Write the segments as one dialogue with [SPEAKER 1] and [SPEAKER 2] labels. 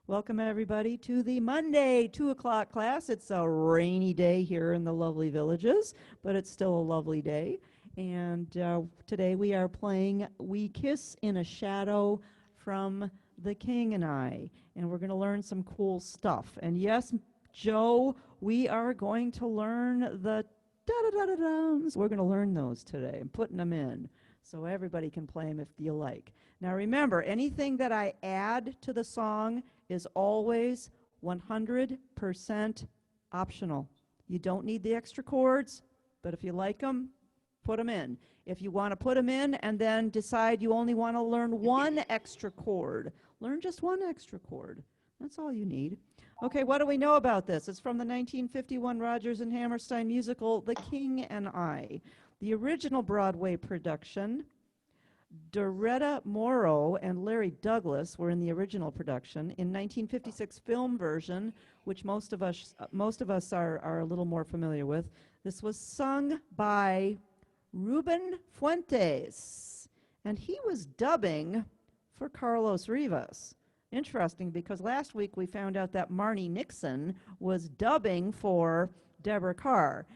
[SPEAKER 1] Welcome everybody to the Monday 2 o'clock class. It's a rainy day here in the lovely villages, but it's still a lovely day. And today we are playing We Kiss in a Shadow from The King and I. And we're going to learn some cool stuff. And yes, Joe, we are going to learn the da-da-da-da-dums. We're going to learn those today. I'm putting them in so everybody can play them if you like. Now remember, anything that I add to the song is always 100% optional. You don't need the extra chords, but if you like them, put them in. If you want to put them in and then decide you only want to learn one extra chord, learn just one extra chord. That's all you need. Okay, what do we know about this? It's from the 1951 Rodgers and Hammerstein musical, The King and I. The original Broadway production, Doretta Morrow and Larry Douglas were in the original production. In 1956 film version, which most of us are a little more familiar with, this was sung by Ruben Fuentes, and he was dubbing for Carlos Rivas. Interesting, because last week we found out that Marnie Nixon was dubbing for Deborah Carr.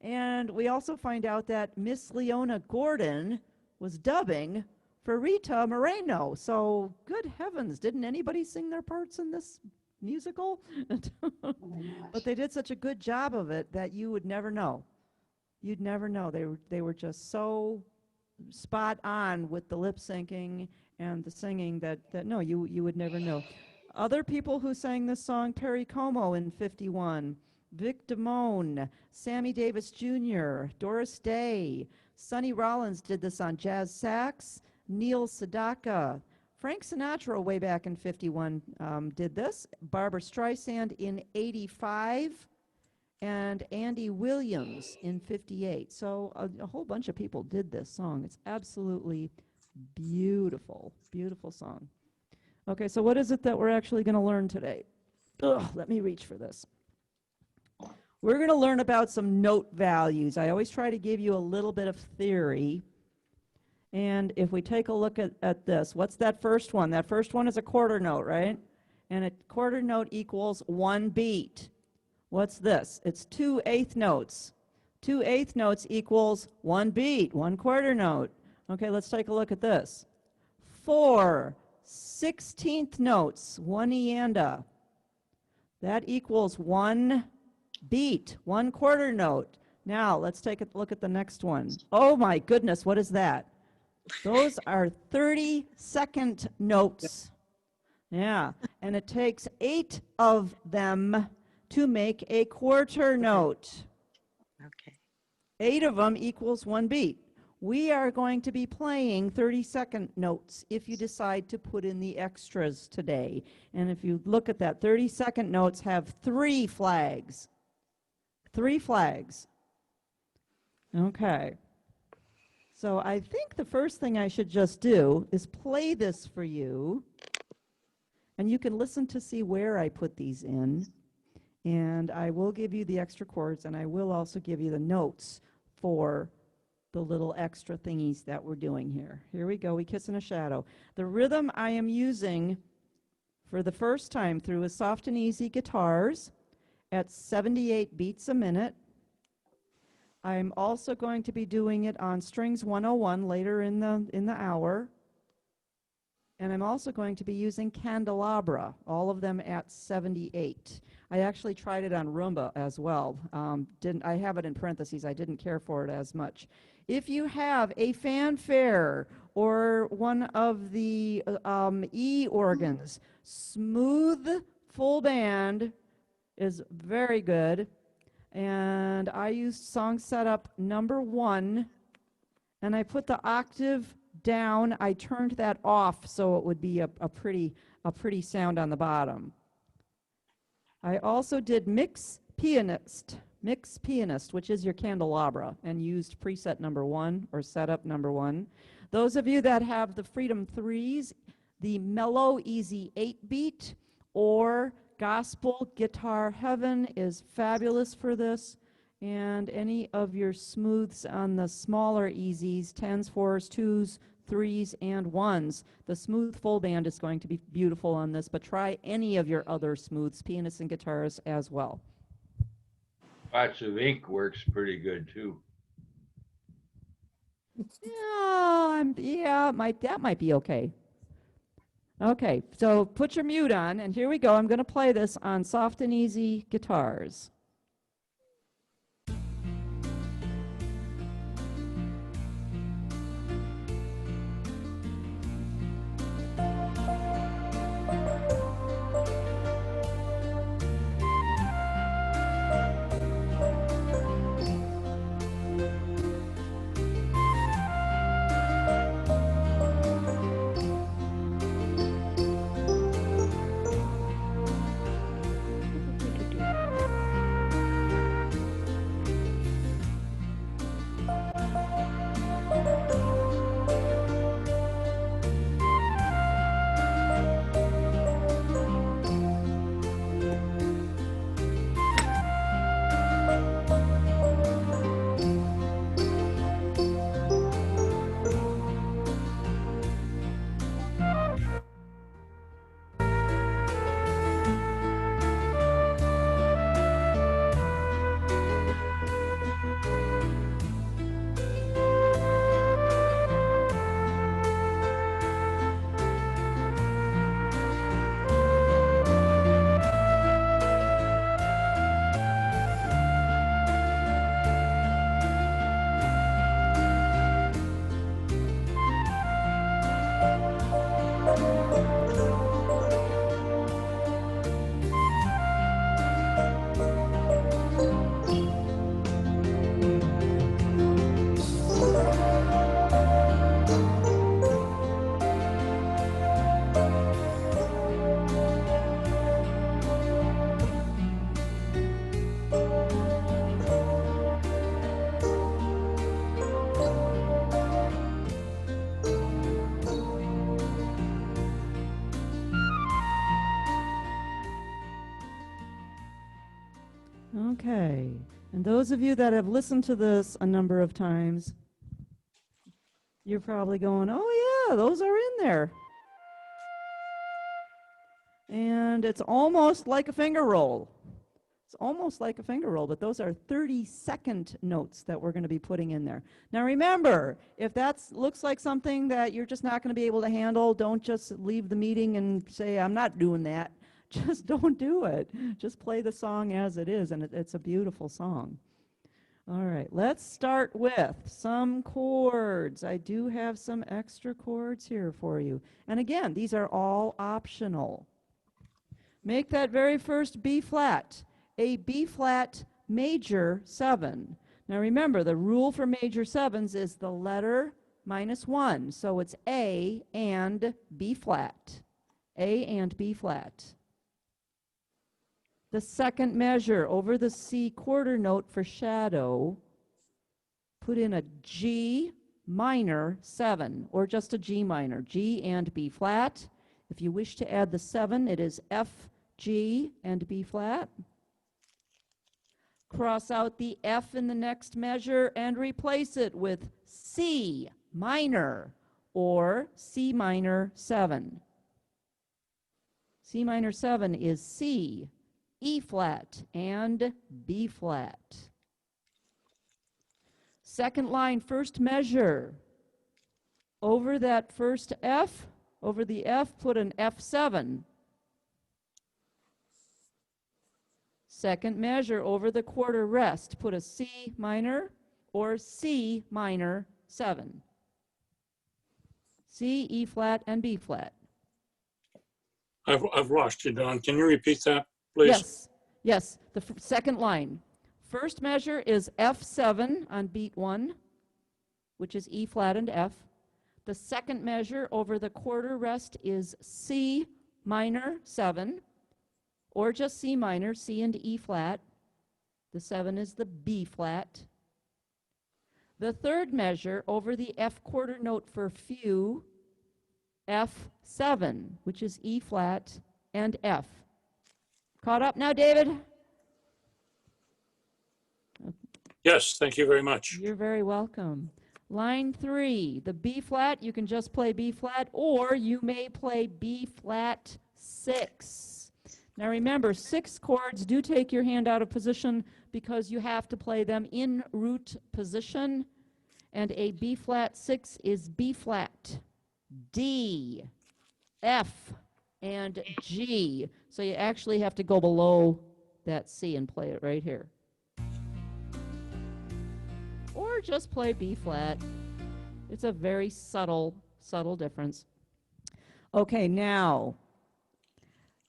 [SPEAKER 1] And we also find out that Miss Leona Gordon was dubbing for Rita Moreno. So, good heavens, didn't anybody sing their parts in this musical? But they did such a good job of it that you would never know. You'd never know. They were just so spot on with the lip syncing and the singing that no, you would never know. Other people who sang this song, Perry Como in 51, Vic Damone, Sammy Davis Jr., Doris Day, Sonny Rollins did this on jazz sax, Neil Sedaka, Frank Sinatra way back in 51 did this, Barbra Streisand in 85, and Andy Williams in 58. So a whole bunch of people did this song. It's absolutely beautiful, beautiful song. Okay, so what is it that we're actually going to learn today? Let me reach for this. We're going to learn about some note values. I always try to give you a little bit of theory. And if we take a look at this, what's that first one? That first one is a quarter note, right? And a quarter note equals one beat. What's this? It's 2 eighth notes. 2 eighth notes equals one beat, one quarter note. Okay, let's take a look at this. 4 16th notes, one ianda. That equals one beat, one quarter note. Now let's take a look at the next one. Oh my goodness, what is that? Those are 32nd notes. Yeah, and it takes 8 of them to make a quarter note.
[SPEAKER 2] Okay.
[SPEAKER 1] 8 of them equals one beat. We are going to be playing 32nd notes if you decide to put in the extras today. And if you look at that, 32nd notes have 3 flags. 3 flags. Okay. So I think the first thing I should just do is play this for you. And you can listen to see where I put these in. And I will give you the extra chords, and I will also give you the notes for the little extra thingies that we're doing here. Here we go, We Kiss in a Shadow. The rhythm I am using for the first time through is soft and easy guitars at 78 beats a minute. I'm also going to be doing it on strings 101 later in the hour. And I'm also going to be using candelabra, all of them at 78. I actually tried it on rumba as well. I have it in parentheses. I didn't care for it as much. If you have a fanfare or one of the E organs, smooth full band is very good. And I used song setup number 1, and I put the octave down. I turned that off so it would be a pretty sound on the bottom. I also did mix pianist, which is your candelabra, and used preset number 1 or setup number 1. Those of you that have the Freedom 3s, the mellow easy 8-beat or gospel guitar heaven is fabulous for this. And any of your smooths on the smaller easies, 10s, 4s, 2s, threes, and ones. The smooth full band is going to be beautiful on this, but try any of your other smooths, pianists and guitarists as well.
[SPEAKER 2] Spots of ink works pretty good too.
[SPEAKER 1] Yeah, that might be okay. Okay, so put your mute on, and here we go. I'm going to play this on soft and easy guitars. Okay, and those of you that have listened to this a number of times, you're probably going, oh yeah, those are in there. And it's almost like a finger roll. It's almost like a finger roll, but those are 30-second notes that we're going to be putting in there. Now remember, if that looks like something that you're just not going to be able to handle, don't just leave the meeting and say, I'm not doing that. Just don't do it. Just play the song as it is, and it's a beautiful song. All right, let's start with some chords. I do have some extra chords here for you. And again, these are all optional. Make that very first B flat a B flat major 7. Now remember, the rule for major 7s is the letter minus 1. So it's A and B flat. A and B flat. The second measure over the C quarter note for shadow, put in a G minor 7, or just a G minor, G and B flat. If you wish to add the 7, it is F, G, and B flat. Cross out the F in the next measure and replace it with C minor, or C minor 7. C minor 7 is C, E flat, and B flat. Second line, first measure. Over that first F, over the F, put an F7. Second measure over the quarter rest, put a C minor or C minor 7. C, E flat, and B flat.
[SPEAKER 3] I've lost you, Dawn. Can you repeat that, please?
[SPEAKER 1] Yes, yes, the second line. First measure is F7 on beat 1, which is E flat and F. The second measure over the quarter rest is C minor 7, or just C minor, C and E flat. The 7 is the B flat. The third measure over the F quarter note for few, F7, which is E flat and F. Caught up now, David?
[SPEAKER 3] Yes, thank you very much.
[SPEAKER 1] You're very welcome. Line 3, the B flat, you can just play B flat, or you may play B flat 6. Now remember, 6 chords do take your hand out of position because you have to play them in root position, and a B flat 6 is B flat, D, F, and G. So you actually have to go below that C and play it right here. Or just play B flat. It's a very subtle difference. Okay, now,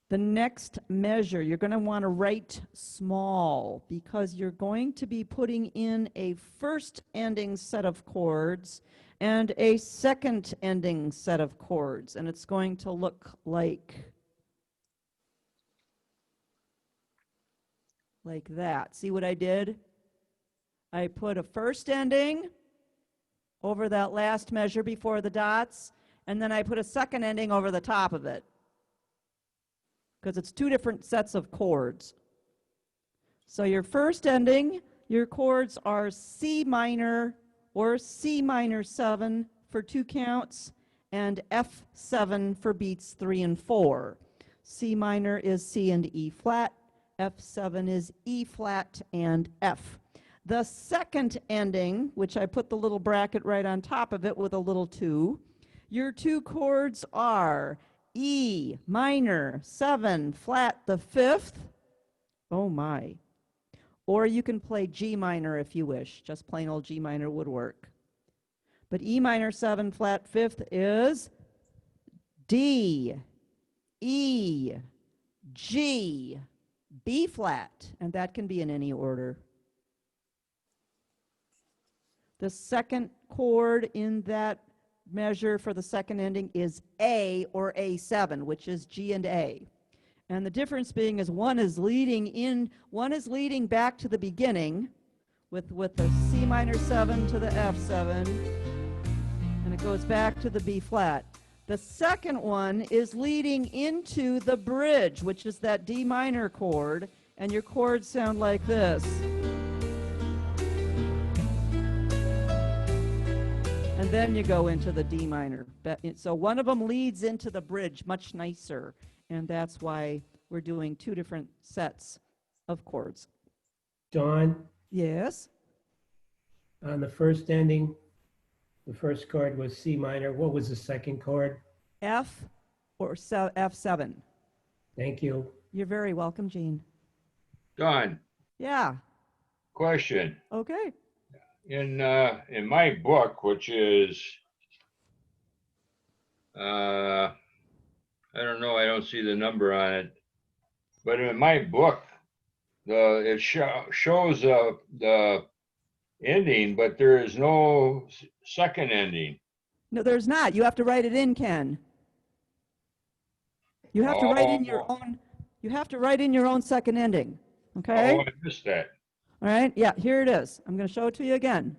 [SPEAKER 1] the next measure, you're going to want to write small because you're going to be putting in a first ending set of chords and a second ending set of chords, and it's going to look like that. See what I did? I put a first ending over that last measure before the dots, and then I put a second ending over the top of it because it's 2 different sets of chords. So your first ending, your chords are C minor or C minor 7 for 2 counts, and F7 for beats 3 and 4. C minor is C and E flat, F7 is E flat and F. The second ending, which I put the little bracket right on top of it with a little 2, your 2 chords are E minor 7 flat the 5th. Oh my. Or you can play G minor if you wish. Just plain old G minor would work. But E minor 7 flat 5th is D, E, G, B flat, and that can be in any order. The second chord in that measure for the second ending is A or A7, which is G and A. And the difference being is one is leading back to the beginning with the C minor 7 to the F7, and it goes back to the B flat. The second one is leading into the bridge, which is that D minor chord, and your chords sound like this. And then you go into the D minor. So one of them leads into the bridge much nicer, and that's why we're doing 2 different sets of chords.
[SPEAKER 4] Dawn,
[SPEAKER 1] Yes?
[SPEAKER 4] on the first ending, the first chord was C minor. What was the second chord?
[SPEAKER 1] F or F7.
[SPEAKER 4] Thank you.
[SPEAKER 1] You're very welcome, Jean.
[SPEAKER 2] Dawn,
[SPEAKER 1] Yeah.
[SPEAKER 2] question.
[SPEAKER 1] Okay.
[SPEAKER 2] In my book, which is, I don't know, I don't see the number on it, but in my book, it shows the ending, but there is no second ending.
[SPEAKER 1] No, there's not. You have to write it in, Ken. You have to write in your
[SPEAKER 2] Oh.
[SPEAKER 1] own. You have to write in your own second ending. Okay?
[SPEAKER 2] Oh, I missed that.
[SPEAKER 1] All right, yeah, here it is. I'm going to show it to you again.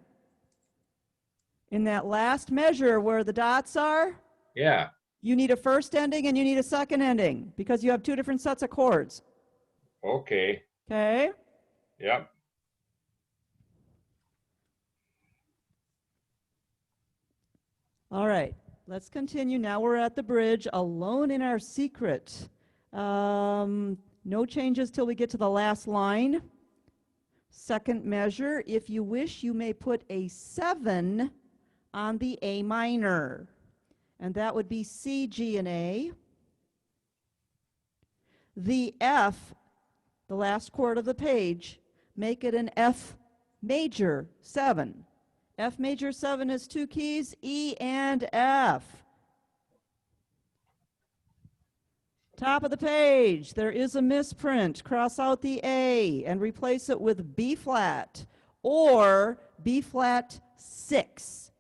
[SPEAKER 1] In that last measure where the dots are,
[SPEAKER 2] Yeah.
[SPEAKER 1] you need a first ending and you need a second ending because you have 2 different sets of chords.
[SPEAKER 2] Okay.
[SPEAKER 1] Okay?
[SPEAKER 2] Yep.
[SPEAKER 1] All right, let's continue. Now we're at the bridge, alone in our secret. No changes till we get to the last line. Second measure, if you wish, you may put a 7 on the A minor, and that would be C, G, and A. The F, the last chord of the page, make it an F major 7. F major 7 is 2 keys, E and F. Top of the page, there is a misprint. Cross out the A and replace it with B flat or B flat 6.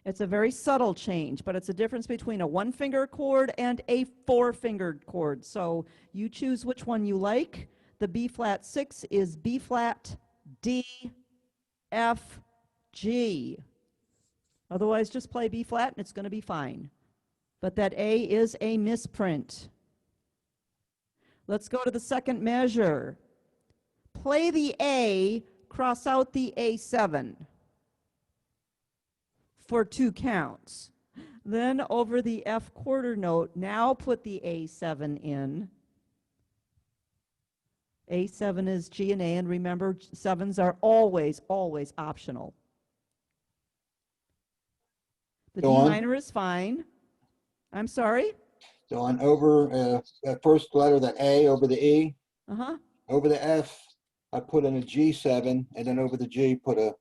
[SPEAKER 1] It's a very subtle change, but it's a difference between a 1-finger chord and a 4-fingered chord. So you choose which one you like. The B flat 6 is B flat, D, F, G. Otherwise, just play B flat and it's going to be fine. But that A is a misprint. Let's go to the second measure. Play the A, cross out the A7. for 2 counts. Then over the F quarter note, now put the A7 in. A7 is G and A, and remember, 7s are always, always optional. The D
[SPEAKER 5] Dawn?
[SPEAKER 1] minor is fine. I'm sorry?
[SPEAKER 5] Dawn, over that first letter, the A over the E,
[SPEAKER 1] Uh-huh.
[SPEAKER 5] over the F, I put in a G7, and then over the G, put an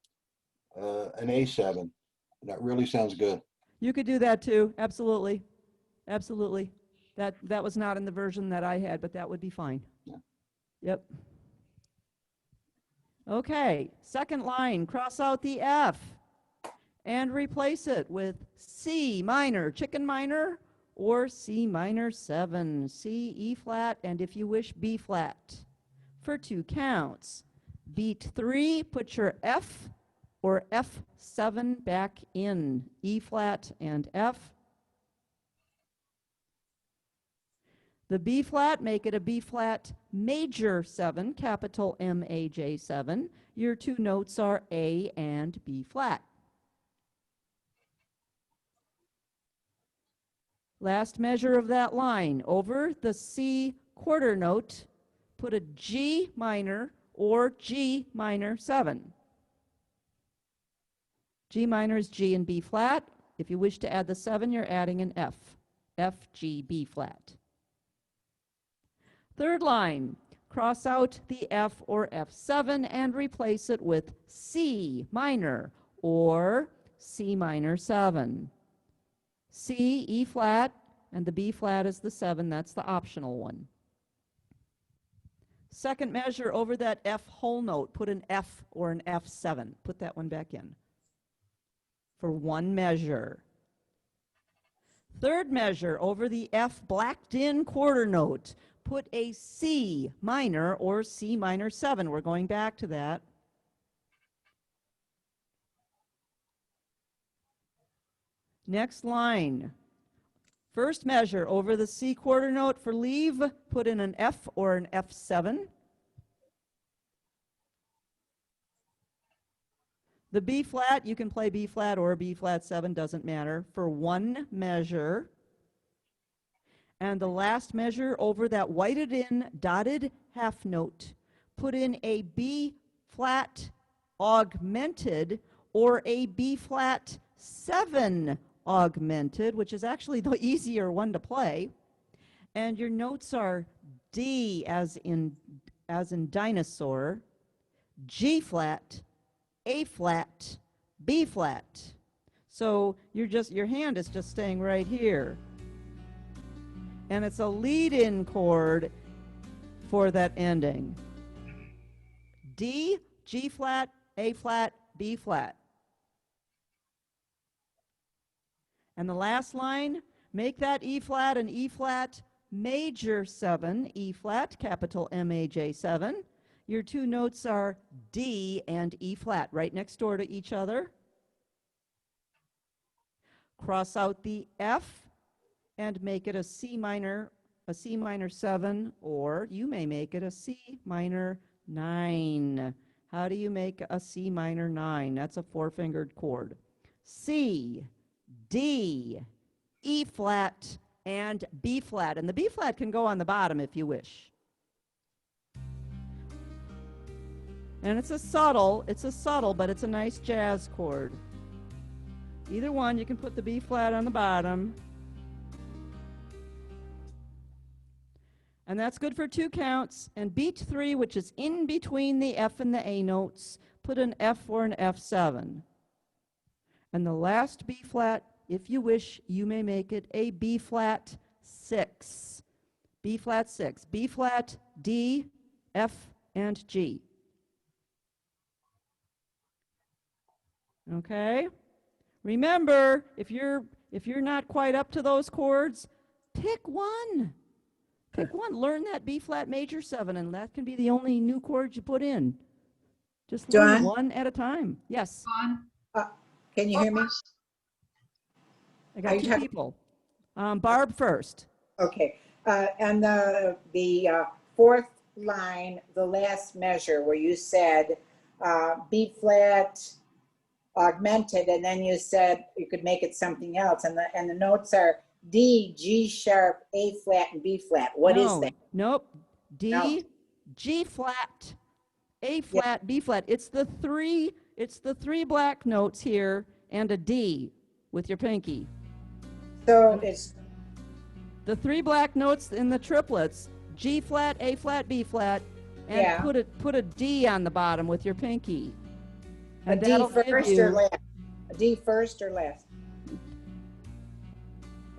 [SPEAKER 5] A7. That really sounds good.
[SPEAKER 1] You could do that too. Absolutely. Absolutely. That was not in the version that I had, but that would be fine.
[SPEAKER 5] Yeah.
[SPEAKER 1] Yep. Okay, second line, cross out the F and replace it with C minor, chicken minor, or C minor 7, C, E flat, and if you wish, B flat for 2 counts. Beat 3, put your F or F7 back in, E flat and F. The B flat, make it a B flat major 7, capital M-A-J 7. Your 2 notes are A and B flat. Last measure of that line, over the C quarter note, put a G minor or G minor 7. G minor is G and B flat. If you wish to add the 7, you're adding an F. F, G, B flat. Third line, cross out the F or F7 and replace it with C minor or C minor 7. C, E flat, and the B flat is the 7. That's the optional one. Second measure over that F whole note, put an F or an F7. Put that one back in for 1 measure. Third measure over the F blacked in quarter note, put a C minor or C minor 7. We're going back to that. Next line. First measure over the C quarter note for leave, put in an F or an F7. The B flat, you can play B flat or B flat 7, doesn't matter, for 1 measure. And the last measure over that whited in dotted half note, put in a B flat augmented or a B flat 7 augmented, which is actually the easier one to play. And your notes are D as in dinosaur, G flat, A flat, B flat. So your hand is just staying right here. And it's a lead-in chord for that ending. D, G flat, A flat, B flat. And the last line, make that E flat an E flat major 7, E flat, capital M-A-J 7. Your 2 notes are D and E flat, right next door to each other. Cross out the F and make it a C minor 7, or you may make it a C minor 9. How do you make a C minor 9? That's a 4-fingered chord. C, D, E flat, and B flat. And the B flat can go on the bottom if you wish. And it's a subtle, but it's a nice jazz chord. Either one, you can put the B flat on the bottom. And that's good for 2 counts. And beat 3, which is in between the F and the A notes, put an F or an F7. And the last B flat, if you wish, you may make it a B flat 6. B flat 6. B flat, D, F, and G. Okay? Remember, if you're not quite up to those chords, pick one. Pick one. Learn that B flat major 7, and that can be the only new chord you put in. Just learn
[SPEAKER 6] Dawn?
[SPEAKER 1] one at a time. Yes,
[SPEAKER 6] Can you hear me?
[SPEAKER 1] I got
[SPEAKER 6] Are
[SPEAKER 1] 2
[SPEAKER 6] you
[SPEAKER 1] people. Barb first.
[SPEAKER 6] Okay. And the fourth line, the last measure where you said B flat, augmented, and then you said you could make it something else, and the notes are D, G sharp, A flat, and B flat. What is
[SPEAKER 1] No,
[SPEAKER 6] that?
[SPEAKER 1] nope. D,
[SPEAKER 6] No.
[SPEAKER 1] G flat, A
[SPEAKER 6] Yeah.
[SPEAKER 1] flat, B flat. It's the three black notes here and a D with your pinky.
[SPEAKER 6] So it's,
[SPEAKER 1] The three black notes in the triplets, G flat, A flat, B flat, and
[SPEAKER 6] Yeah.
[SPEAKER 1] put a D on the bottom with your pinky.
[SPEAKER 6] a
[SPEAKER 1] And
[SPEAKER 6] D
[SPEAKER 1] that'll give
[SPEAKER 6] first or
[SPEAKER 1] you,
[SPEAKER 6] last? A D first or last?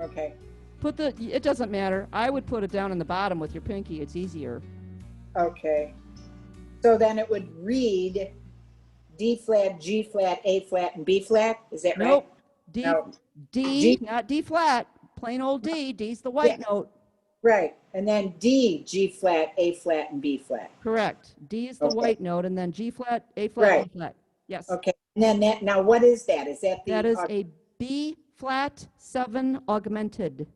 [SPEAKER 6] Okay,
[SPEAKER 1] it doesn't matter. I would put it down in the bottom with your pinky. It's easier.
[SPEAKER 6] okay. So then it would read D flat, G flat, A flat, and B flat? Is that right?
[SPEAKER 1] Nope. D,
[SPEAKER 6] No.
[SPEAKER 1] D,
[SPEAKER 6] G-
[SPEAKER 1] not D flat. Plain old D. D's the white note.
[SPEAKER 6] Right, and then D, G flat, A flat, and B flat.
[SPEAKER 1] Correct. D is the
[SPEAKER 6] Okay.
[SPEAKER 1] white note, and then G flat, A flat,
[SPEAKER 6] Right.
[SPEAKER 1] B flat. Yes.
[SPEAKER 6] Okay, and then that, now what is that? Is that the?
[SPEAKER 1] That is a B flat 7 augmented.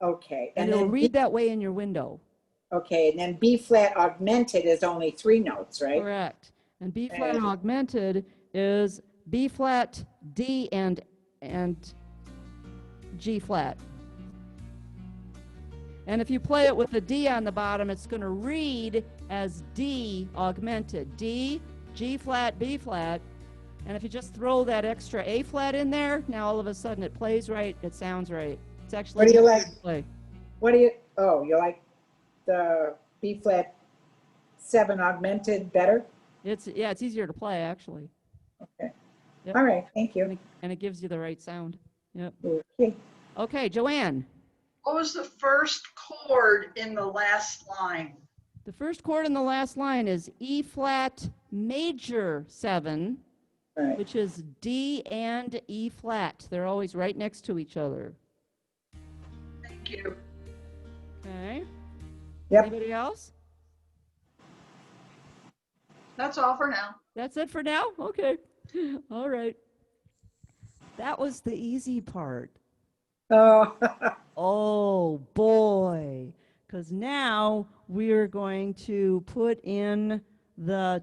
[SPEAKER 6] Okay,
[SPEAKER 1] And
[SPEAKER 6] and
[SPEAKER 1] it'll
[SPEAKER 6] then,
[SPEAKER 1] read that way in your window.
[SPEAKER 6] okay, and then B flat augmented is only 3 notes, right?
[SPEAKER 1] Correct. And B flat
[SPEAKER 6] And-
[SPEAKER 1] augmented is B flat, D, and G flat. And if you play it with a D on the bottom, it's going to read as D augmented. D, G flat, B flat. And if you just throw that extra A flat in there, now all of a sudden it plays right, it sounds right. It's actually
[SPEAKER 6] What do you
[SPEAKER 1] easier
[SPEAKER 6] like?
[SPEAKER 1] to play.
[SPEAKER 6] What do you, oh, you like the B flat 7 augmented better?
[SPEAKER 1] It's easier to play actually.
[SPEAKER 6] Okay.
[SPEAKER 1] Yep.
[SPEAKER 6] All right, thank
[SPEAKER 1] And
[SPEAKER 6] you.
[SPEAKER 1] it gives you the right sound. Yep.
[SPEAKER 6] Okay.
[SPEAKER 1] Okay, Joanne.
[SPEAKER 7] What was the first chord in the last line?
[SPEAKER 1] The first chord in the last line is E flat major 7,
[SPEAKER 6] All right.
[SPEAKER 1] which is D and E flat. They're always right next to each other.
[SPEAKER 7] Thank you.
[SPEAKER 1] Okay.
[SPEAKER 6] Yep.
[SPEAKER 1] Anybody else?
[SPEAKER 7] That's all for now.
[SPEAKER 1] That's it for now? Okay. All right. That was the easy part.
[SPEAKER 6] Oh,
[SPEAKER 1] Oh boy. Because now we're going to put in the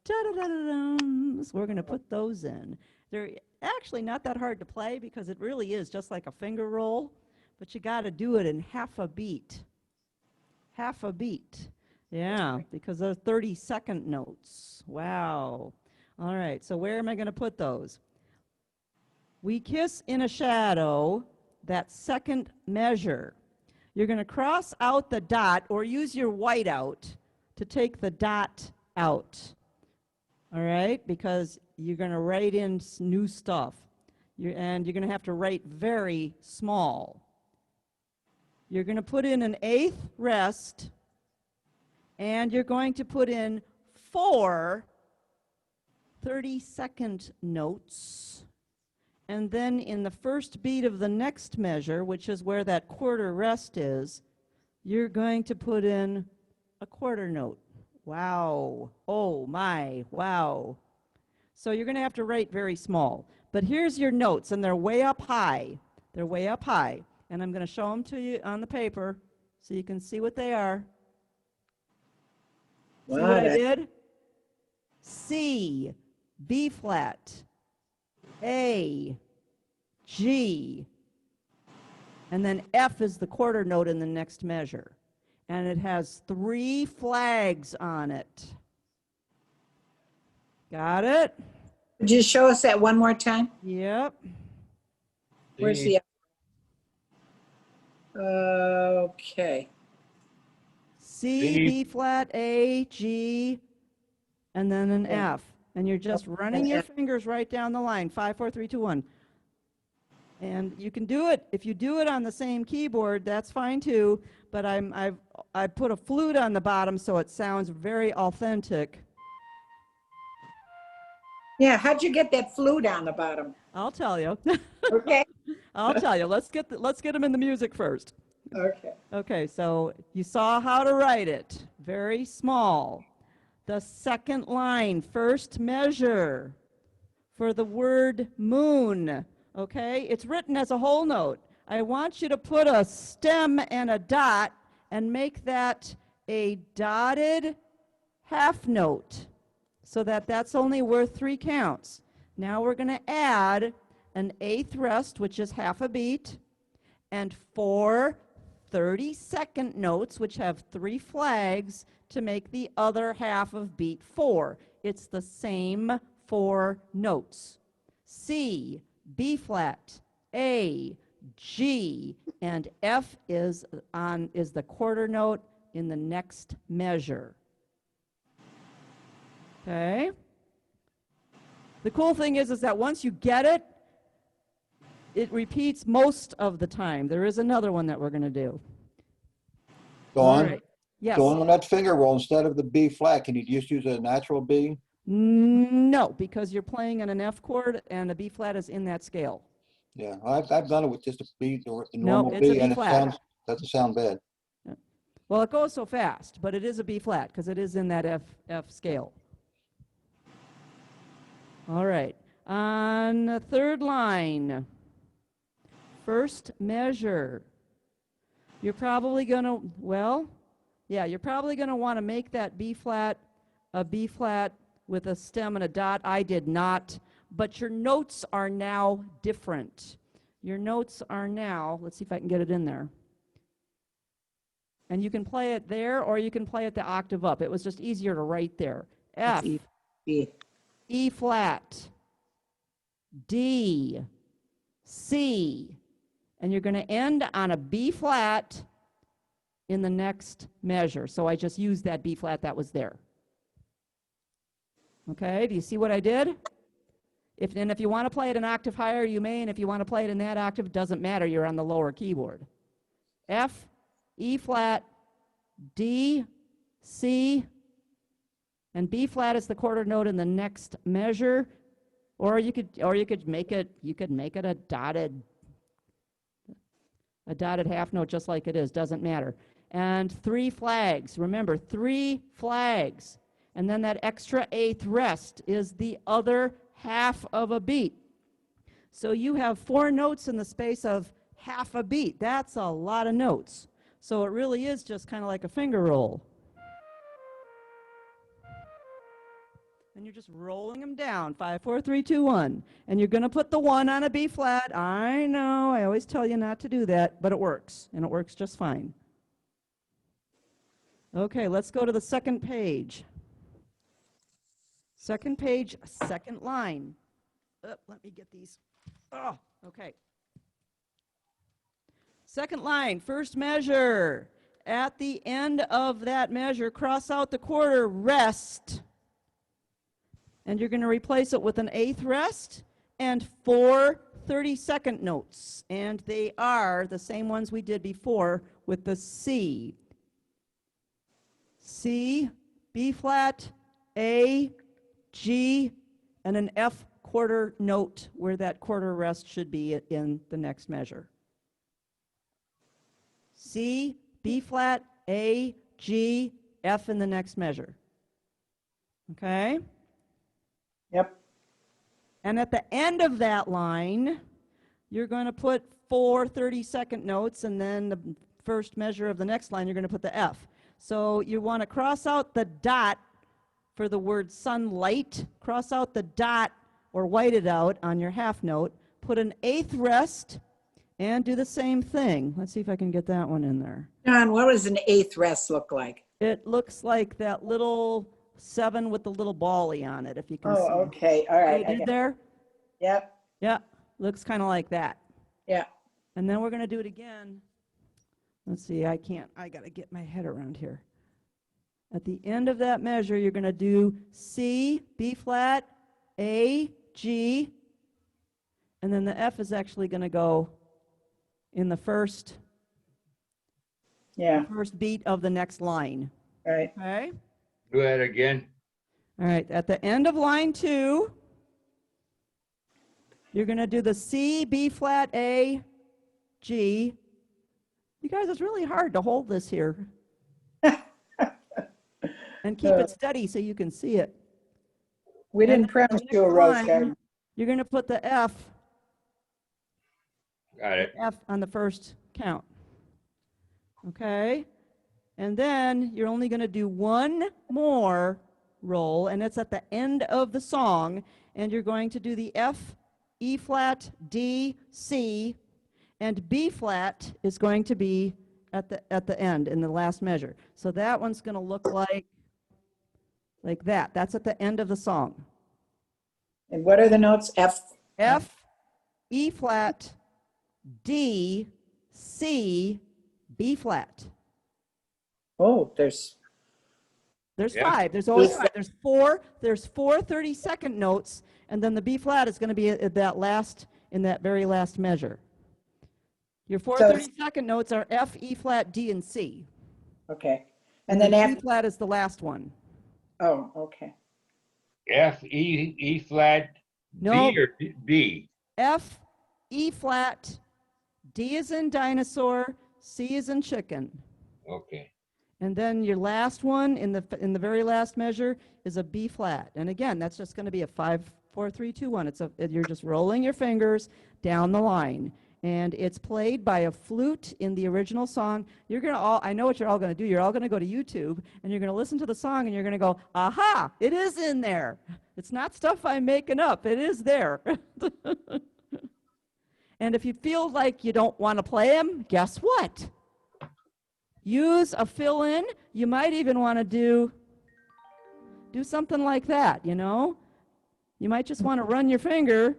[SPEAKER 1] da-da-da-da-dums. We're going to put those in. They're actually not that hard to play because it really is just like a finger roll, but you got to do it in half a beat. Half a beat. Yeah, because they're 30-second notes. Wow. All right, so where am I going to put those? We kiss in a shadow, that second measure. You're going to cross out the dot or use your whiteout to take the dot out. All right, because you're going to write in new stuff. And you're going to have to write very small. You're going to put in an eighth rest, and you're going to put in 4 30-second notes. And then in the first beat of the next measure, which is where that quarter rest is, you're going to put in a quarter note. Wow. Oh my, wow. So you're going to have to write very small. But here's your notes, and they're way up high. They're way up high. And I'm going to show them to you on the paper so you can see what they are. See
[SPEAKER 6] Wow,
[SPEAKER 1] what I
[SPEAKER 6] that-
[SPEAKER 1] did? C, B flat, A, G, and then F is the quarter note in the next measure. And it has 3 flags on it. Got it?
[SPEAKER 6] Would you show us that one more time?
[SPEAKER 1] Yep.
[SPEAKER 6] Where's
[SPEAKER 5] D,
[SPEAKER 6] the? Okay.
[SPEAKER 1] C,
[SPEAKER 2] C.
[SPEAKER 1] B flat, A, G, and then an
[SPEAKER 6] Yeah.
[SPEAKER 1] F. And you're just running
[SPEAKER 6] and
[SPEAKER 1] your
[SPEAKER 6] F.
[SPEAKER 1] fingers right down the line. 5, 4, 3, 2, 1. And you can do it. If you do it on the same keyboard, that's fine too. But I put a flute on the bottom so it sounds very authentic.
[SPEAKER 6] Yeah, how'd you get that flute on the bottom?
[SPEAKER 1] I'll tell you.
[SPEAKER 6] Okay.
[SPEAKER 1] I'll tell you. Let's get them in the music first.
[SPEAKER 6] Okay.
[SPEAKER 1] Okay, so you saw how to write it. Very small. The second line, first measure for the word moon. Okay, it's written as a whole note. I want you to put a stem and a dot and make that a dotted half note so that that's only worth 3 counts. Now we're going to add an eighth rest, which is half a beat, and 4 30-second notes, which have 3 flags, to make the other half of beat 4. It's the same 4 notes. C, B flat, A, G, and F is the quarter note in the next measure. Okay? The cool thing is that once you get it, it repeats most of the time. There is another one that we're going to do. All
[SPEAKER 5] Dawn,
[SPEAKER 1] right. Yes.
[SPEAKER 5] Dawn, on that finger roll, instead of the B flat, can you just use a natural B?
[SPEAKER 1] No, because you're playing on an F chord and a B flat is in that scale.
[SPEAKER 5] Yeah, I've done it with just a B, the
[SPEAKER 1] No,
[SPEAKER 5] normal
[SPEAKER 1] it's a
[SPEAKER 5] B,
[SPEAKER 1] B
[SPEAKER 5] and it
[SPEAKER 1] flat.
[SPEAKER 5] doesn't sound bad.
[SPEAKER 1] Well, it goes so fast, but it is a B flat because it is in that F scale. All right. On the third line, first measure. You're probably going to, you're probably going to want to make that B flat a B flat with a stem and a dot. I did not, but your notes are now different. Your notes are now, let's see if I can get it in there. And you can play it there or you can play it the octave up. It was just easier to write there. F,
[SPEAKER 6] E.
[SPEAKER 1] E flat, D, C, and you're going to end on a B flat in the next measure. So I just used that B flat that was there. Okay, do you see what I did? If you want to play it an octave higher, you may, and if you want to play it in that octave, it doesn't matter, you're on the lower keyboard. F, E flat, D, C, and B flat is the quarter note in the next measure, or you could make it a dotted half note just like it is, doesn't matter. And 3 flags, remember 3 flags. And then that extra eighth rest is the other half of a beat. So you have 4 notes in the space of half a beat. That's a lot of notes. So it really is just kind of like a finger roll. And you're just rolling them down, 5, 4, 3, 2, 1. And you're going to put the 1 on a B flat. I know, I always tell you not to do that, but it works, and it works just fine. Okay, let's go to the second page. Second page, second line. Let me get these. Oh, okay. Second line, first measure. At the end of that measure, cross out the quarter, rest. And you're going to replace it with an eighth rest and 4 30-second notes. And they are the same ones we did before with the C. C, B flat, A, G, and an F quarter note where that quarter rest should be in the next measure. C, B flat, A, G, F in the next measure. Okay?
[SPEAKER 6] Yep.
[SPEAKER 1] And at the end of that line, you're going to put 4 30-second notes, and then the first measure of the next line, you're going to put the F. So you want to cross out the dot for the word sunlight, cross out the dot or white it out on your half note, put an eighth rest, and do the same thing. Let's see if I can get that one in there.
[SPEAKER 6] John, what does an eighth rest look like?
[SPEAKER 1] It looks like that little 7 with the little bally on it, if you can see.
[SPEAKER 6] Oh, okay. All right.
[SPEAKER 1] I did there?
[SPEAKER 6] Yep.
[SPEAKER 1] Yeah, looks kind of like that.
[SPEAKER 6] Yeah.
[SPEAKER 1] And then we're going to do it again. Let's see, I got to get my head around here. At the end of that measure, you're going to do C, B flat, A, G, and then the F is actually going to go in the first beat of the next line.
[SPEAKER 6] Right.
[SPEAKER 1] Okay?
[SPEAKER 2] Do that again.
[SPEAKER 1] All right, at the end of line 2, you're going to do the C, B flat, A, G. You guys, it's really hard to hold this here. And keep it steady so you can see it.
[SPEAKER 6] We
[SPEAKER 1] And
[SPEAKER 6] didn't promise you a
[SPEAKER 1] next
[SPEAKER 6] rose
[SPEAKER 1] line,
[SPEAKER 6] garden.
[SPEAKER 1] You're going to put the F
[SPEAKER 2] Got it.
[SPEAKER 1] on the first count. Okay? And then you're only going to do one more roll, and it's at the end of the song. and you're going to do the F, E flat, D, C, and B flat is going to be at the end in the last measure. So that one's going to look like that. That's at the end of the song.
[SPEAKER 6] And what are the notes? F?
[SPEAKER 1] F, E flat, D, C, B flat.
[SPEAKER 6] Oh, there's,
[SPEAKER 1] There's
[SPEAKER 2] Yeah.
[SPEAKER 1] 5. There's always 5. There's four 30-second notes, and then the B flat is going to be at that last, in that very last measure. Your four
[SPEAKER 6] So-
[SPEAKER 1] 30-second notes are F, E flat, D, and C.
[SPEAKER 6] okay. And then
[SPEAKER 1] B
[SPEAKER 6] after,
[SPEAKER 1] flat is the last one.
[SPEAKER 6] oh, okay.
[SPEAKER 2] F, E flat,
[SPEAKER 1] No.
[SPEAKER 2] D or B?
[SPEAKER 1] F, E flat, D is in dinosaur, C is in chicken.
[SPEAKER 2] Okay.
[SPEAKER 1] And then your last one in the very last measure is a B flat. And again, that's just going to be a 5, 4, 3, 2, 1. You're just rolling your fingers down the line. And it's played by a flute in the original song. I know what you're all going to do. You're all going to go to YouTube and you're going to listen to the song and you're going to go, aha, it is in there. It's not stuff I'm making up. It is there. And if you feel like you don't want to play them, guess what? Use a fill-in. You might even want to do something like that, you know? You might just want to run your finger.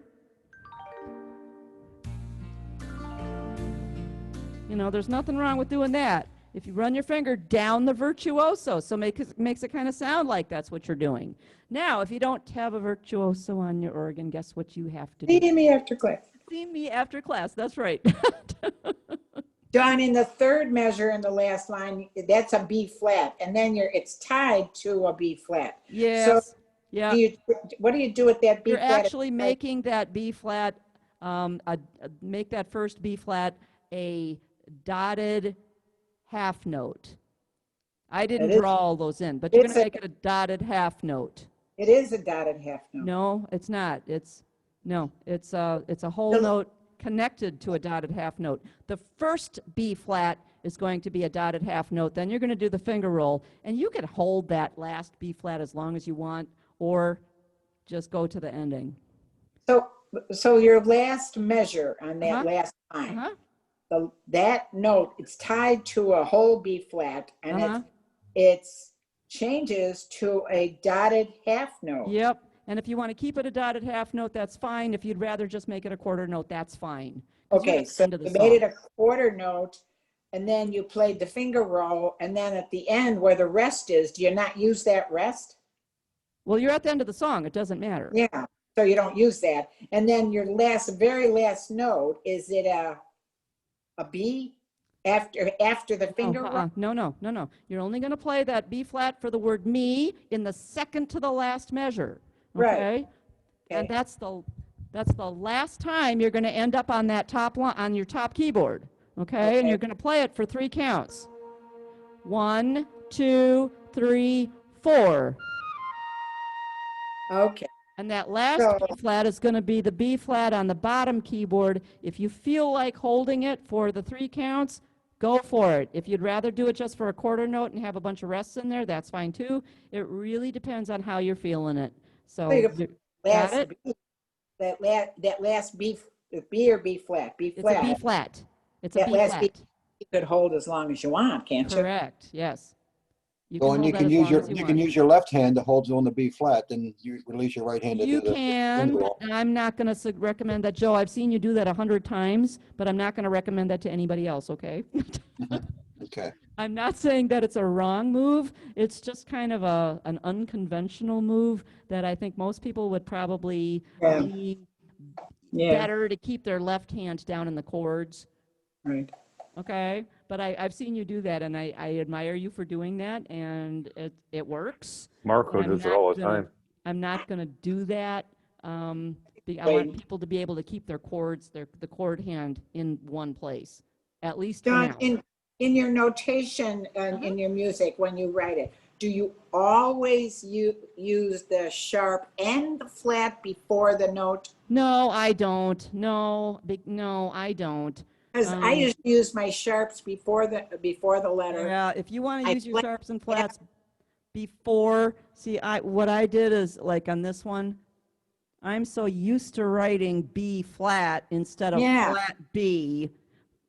[SPEAKER 1] You know, there's nothing wrong with doing that. If you run your finger down the virtuoso, so makes it kind of sound like that's what you're doing. Now, if you don't have a virtuoso on your organ, guess what you have to do?
[SPEAKER 6] See me after class.
[SPEAKER 1] See me after class. That's right.
[SPEAKER 6] Dawn, in the third measure in the last line, that's a B flat, and then it's tied to a B flat.
[SPEAKER 1] Yes. Yeah.
[SPEAKER 6] What do you do with that B
[SPEAKER 1] You're
[SPEAKER 6] flat?
[SPEAKER 1] actually making that B flat, make that first B flat a dotted half note. I didn't
[SPEAKER 6] It is-
[SPEAKER 1] draw all those in, but you're going
[SPEAKER 6] it's
[SPEAKER 1] to
[SPEAKER 6] a-
[SPEAKER 1] make it a dotted half note.
[SPEAKER 6] It is a dotted half note.
[SPEAKER 1] No, it's not. It's a whole
[SPEAKER 6] The-
[SPEAKER 1] note connected to a dotted half note. The first B flat is going to be a dotted half note. Then you're going to do the finger roll, and you can hold that last B flat as long as you want, or just go to the ending.
[SPEAKER 6] So your last measure on that
[SPEAKER 1] Uh-huh.
[SPEAKER 6] last line,
[SPEAKER 1] Uh-huh.
[SPEAKER 6] that note, it's tied to a whole B flat, and
[SPEAKER 1] Uh-huh.
[SPEAKER 6] it's changes to a dotted half note.
[SPEAKER 1] Yep. And if you want to keep it a dotted half note, that's fine. If you'd rather just make it a quarter note, that's fine. 'Cause you're
[SPEAKER 6] Okay,
[SPEAKER 1] at the
[SPEAKER 6] so
[SPEAKER 1] end of the
[SPEAKER 6] you made it
[SPEAKER 1] song.
[SPEAKER 6] a quarter note, and then you played the finger roll, and then at the end where the rest is, do you not use that rest?
[SPEAKER 1] Well, you're at the end of the song. It doesn't matter.
[SPEAKER 6] Yeah, so you don't use that. And then your very last note, is it a B after the finger roll?
[SPEAKER 1] No. You're only going to play that B flat for the word me in the second to the last measure.
[SPEAKER 6] Right.
[SPEAKER 1] Okay? And
[SPEAKER 6] Okay.
[SPEAKER 1] that's the last time you're going to end up on that top line on your top keyboard. Okay? And you're going to play it for 3 counts. 1, 2, 3, 4.
[SPEAKER 6] Okay,
[SPEAKER 1] And that last
[SPEAKER 6] So-
[SPEAKER 1] B flat is going to be the B flat on the bottom keyboard. If you feel like holding it for the 3 counts, go for it. If you'd rather do it just for a quarter note and have a bunch of rests in there, that's fine too. It really depends on how you're feeling it. So,
[SPEAKER 6] So you can
[SPEAKER 1] you-
[SPEAKER 6] last
[SPEAKER 1] it?
[SPEAKER 6] B, that last B or B flat? B
[SPEAKER 1] it's a
[SPEAKER 6] flat.
[SPEAKER 1] B flat. It's a
[SPEAKER 6] That
[SPEAKER 1] B
[SPEAKER 6] last
[SPEAKER 1] flat.
[SPEAKER 6] B you could hold as long as you want, can't you?
[SPEAKER 1] Correct. Yes. You
[SPEAKER 5] So, and
[SPEAKER 1] hold
[SPEAKER 5] you
[SPEAKER 1] that
[SPEAKER 5] can
[SPEAKER 1] as
[SPEAKER 5] use
[SPEAKER 1] long
[SPEAKER 5] your,
[SPEAKER 1] as
[SPEAKER 5] you can
[SPEAKER 1] want.
[SPEAKER 5] use your left hand to hold on the B flat, then you release your right hand to do
[SPEAKER 1] You
[SPEAKER 5] the
[SPEAKER 1] can,
[SPEAKER 5] finger
[SPEAKER 1] but
[SPEAKER 5] roll.
[SPEAKER 1] I'm not going to recommend that, Joe. I've seen you do that 100 times, but I'm not going to recommend that to anybody else, okay?
[SPEAKER 5] Okay.
[SPEAKER 1] I'm not saying that it's a wrong move. It's just kind of an unconventional move that I think most people would probably
[SPEAKER 6] Yeah.
[SPEAKER 1] be
[SPEAKER 6] Yeah,
[SPEAKER 1] better to keep their left hand down in the chords,
[SPEAKER 6] right.
[SPEAKER 1] okay? But I've seen you do that, and I admire you for doing that, and it works.
[SPEAKER 8] Marco
[SPEAKER 1] I'm
[SPEAKER 8] does it
[SPEAKER 1] not
[SPEAKER 8] all the
[SPEAKER 1] gonna-
[SPEAKER 8] time.
[SPEAKER 1] I'm not going to do that. I want
[SPEAKER 6] Wait.
[SPEAKER 1] people to be able to keep their chords, the chord hand in one place, at least for
[SPEAKER 6] John,
[SPEAKER 1] now.
[SPEAKER 6] in your notation and in your music, when you write it, do you always use the sharp and the flat before the note?
[SPEAKER 1] No, I don't. No, I don't.
[SPEAKER 6] Because I usually use my sharps before the letter.
[SPEAKER 1] Yeah, if you want to
[SPEAKER 6] I
[SPEAKER 1] use your
[SPEAKER 6] play-
[SPEAKER 1] sharps and flats before, see, what I did is like on this one, I'm so used to writing B flat instead of
[SPEAKER 6] Yeah.
[SPEAKER 1] flat B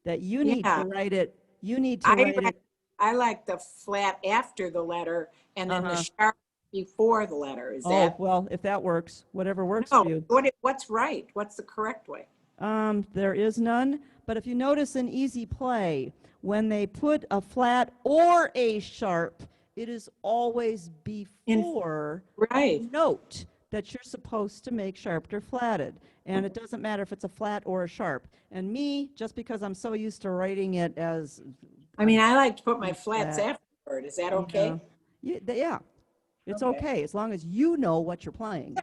[SPEAKER 1] that you need
[SPEAKER 6] Yeah.
[SPEAKER 1] to write it, you need to
[SPEAKER 6] I
[SPEAKER 1] write
[SPEAKER 6] like,
[SPEAKER 1] it.
[SPEAKER 6] I like the flat after the letter and then the
[SPEAKER 1] Uh-huh.
[SPEAKER 6] sharp before the letter. Is
[SPEAKER 1] Oh,
[SPEAKER 6] that?
[SPEAKER 1] well, if that works, whatever works for
[SPEAKER 6] No,
[SPEAKER 1] you.
[SPEAKER 6] what's right? What's the correct way?
[SPEAKER 1] There is none, but if you notice in Easy Play, when they put a flat or a sharp, it is always before
[SPEAKER 6] Right.
[SPEAKER 1] the note that you're supposed to make sharped or flatted. And it doesn't matter if it's a flat or a sharp. And me, just because I'm so used to writing it as
[SPEAKER 6] I mean, I like to put my
[SPEAKER 1] Like
[SPEAKER 6] flats
[SPEAKER 1] that.
[SPEAKER 6] afterward. Is that okay?
[SPEAKER 1] yeah, it's
[SPEAKER 6] Okay.
[SPEAKER 1] okay as long as you know what you're playing.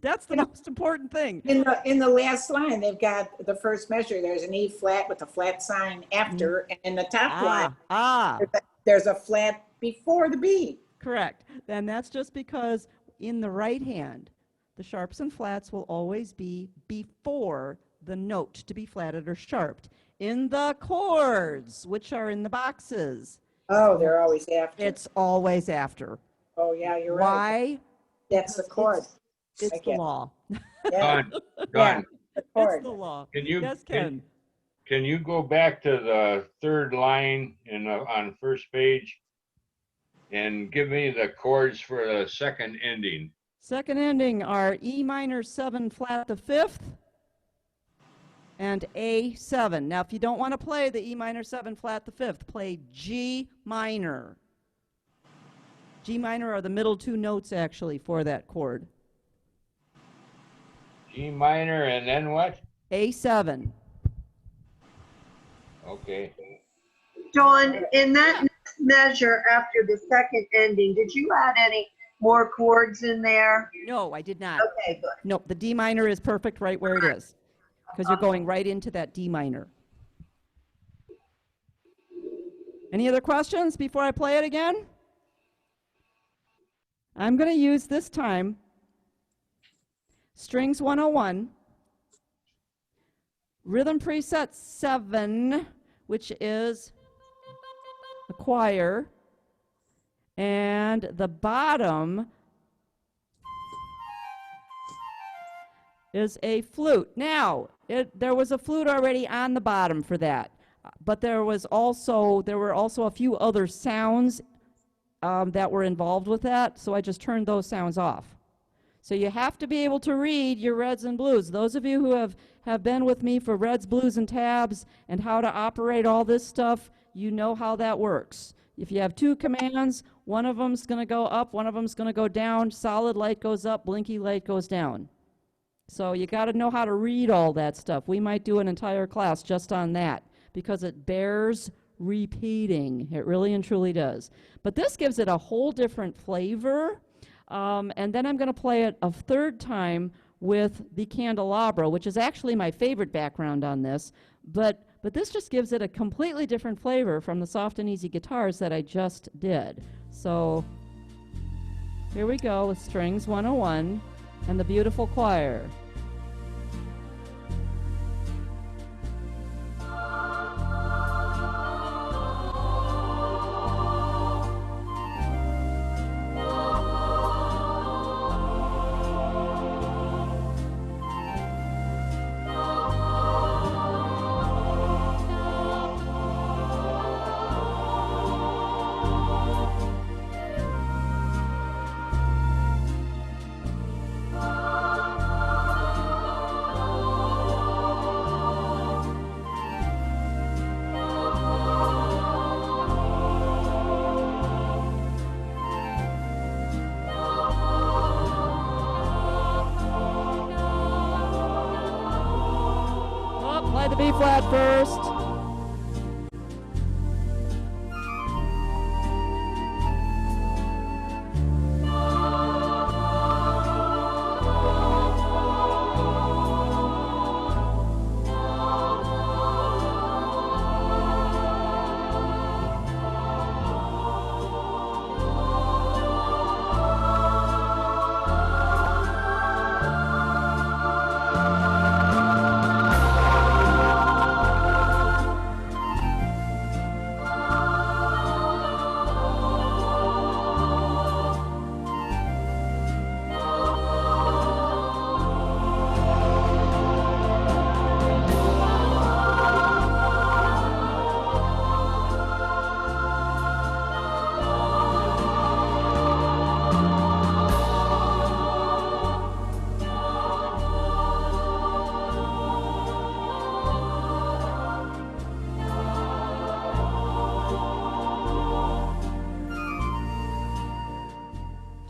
[SPEAKER 1] That's the most important thing.
[SPEAKER 6] In the last line, they've got the first measure. There's an E flat with a flat sign after, and in the top line, there's a flat before the B.
[SPEAKER 1] Correct. Then that's just because in the right hand, the sharps and flats will always be before the note to be flatted or sharped. In the chords, which are in the boxes,
[SPEAKER 6] Oh, they're always after.
[SPEAKER 1] it's always after.
[SPEAKER 6] Oh, yeah, you're right.
[SPEAKER 1] Why?
[SPEAKER 6] That's the
[SPEAKER 1] Because
[SPEAKER 6] chord.
[SPEAKER 1] It's
[SPEAKER 6] I
[SPEAKER 1] the
[SPEAKER 6] get it.
[SPEAKER 1] law.
[SPEAKER 6] Yeah,
[SPEAKER 2] Don,
[SPEAKER 6] yeah,
[SPEAKER 2] Don,
[SPEAKER 6] the
[SPEAKER 1] It's
[SPEAKER 6] chord.
[SPEAKER 1] the law.
[SPEAKER 2] can you,
[SPEAKER 1] Yes,
[SPEAKER 2] can,
[SPEAKER 1] Ken.
[SPEAKER 2] can you go back to the third line on first page and give me the chords for the second ending?
[SPEAKER 1] Second ending are E minor 7 flat the fifth and A7. Now, if you don't want to play the E minor 7 flat the fifth, play G minor. G minor are the middle two notes actually for that chord.
[SPEAKER 2] G minor and then what?
[SPEAKER 1] A7.
[SPEAKER 2] Okay.
[SPEAKER 7] Dawn, in that
[SPEAKER 1] Yeah.
[SPEAKER 7] next measure after the second ending, did you add any more chords in there?
[SPEAKER 1] No, I did not.
[SPEAKER 7] Okay, good.
[SPEAKER 1] Nope, the D minor is perfect right where it is because you're going right into that D minor. Any other questions before I play it again? I'm going to use this time Strings 101, Rhythm Preset 7, which is a choir, and the bottom is a flute. Now, there was a flute already on the bottom for that, but there were also a few other sounds that were involved with that, so I just turned those sounds off. So you have to be able to read your reds and blues. Those of you who have been with me for reds, blues, and tabs and how to operate all this stuff, you know how that works. If you have two commands, one of them's going to go up, one of them's going to go down, solid light goes up, blinky light goes down. So you got to know how to read all that stuff. We might do an entire class just on that because it bears repeating. It really and truly does. But this gives it a whole different flavor. And then I'm going to play it a third time with the candelabra, which is actually my favorite background on this. But this just gives it a completely different flavor from the soft and easy guitars that I just did. So here we go with Strings 101 and the beautiful choir. Play the B flat first.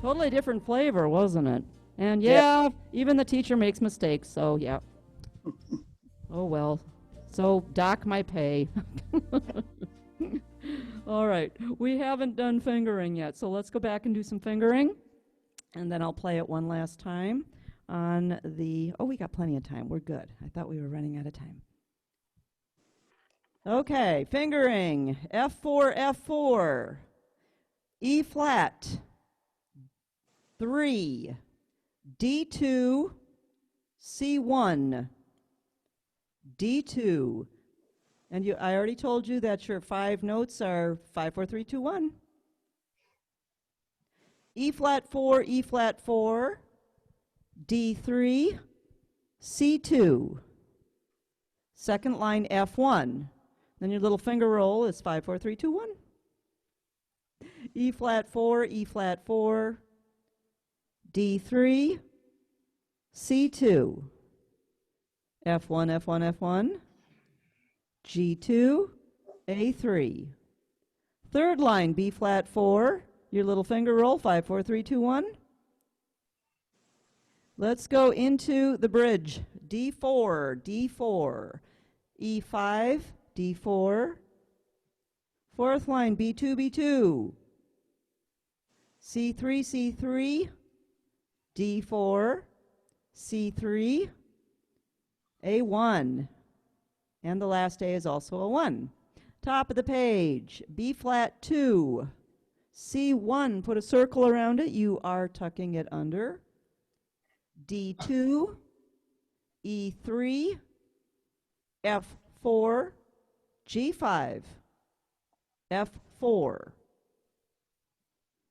[SPEAKER 1] Totally different flavor, wasn't it? And yeah, even the teacher makes mistakes, so yeah. Oh well. So dock my pay. All right. We haven't done fingering yet, so let's go back and do some fingering. And then I'll play it one last time on the. Oh, we got plenty of time. We're good. I thought we were running out of time. Okay, fingering. F4, F4. E flat. 3. D2. C1. D2. And I already told you that your 5 notes are 5, 4, 3, 2, 1. E flat 4, E flat 4, D3, C2. Second line F1. Then your little finger roll is 5, 4, 3, 2, 1. E flat 4, E flat 4, D3, C2. F1, F1, F1, G2, A3. Third line B flat 4, your little finger roll, 5, 4, 3, 2, 1. Let's go into the bridge. D4, D4, E5, D4. Fourth line B2, B2. C3, C3, D4, C3, A1. And the last A is also a 1. Top of the page, B flat 2. C1, put a circle around it. You are tucking it under. D2, E3, F4, G5, F4.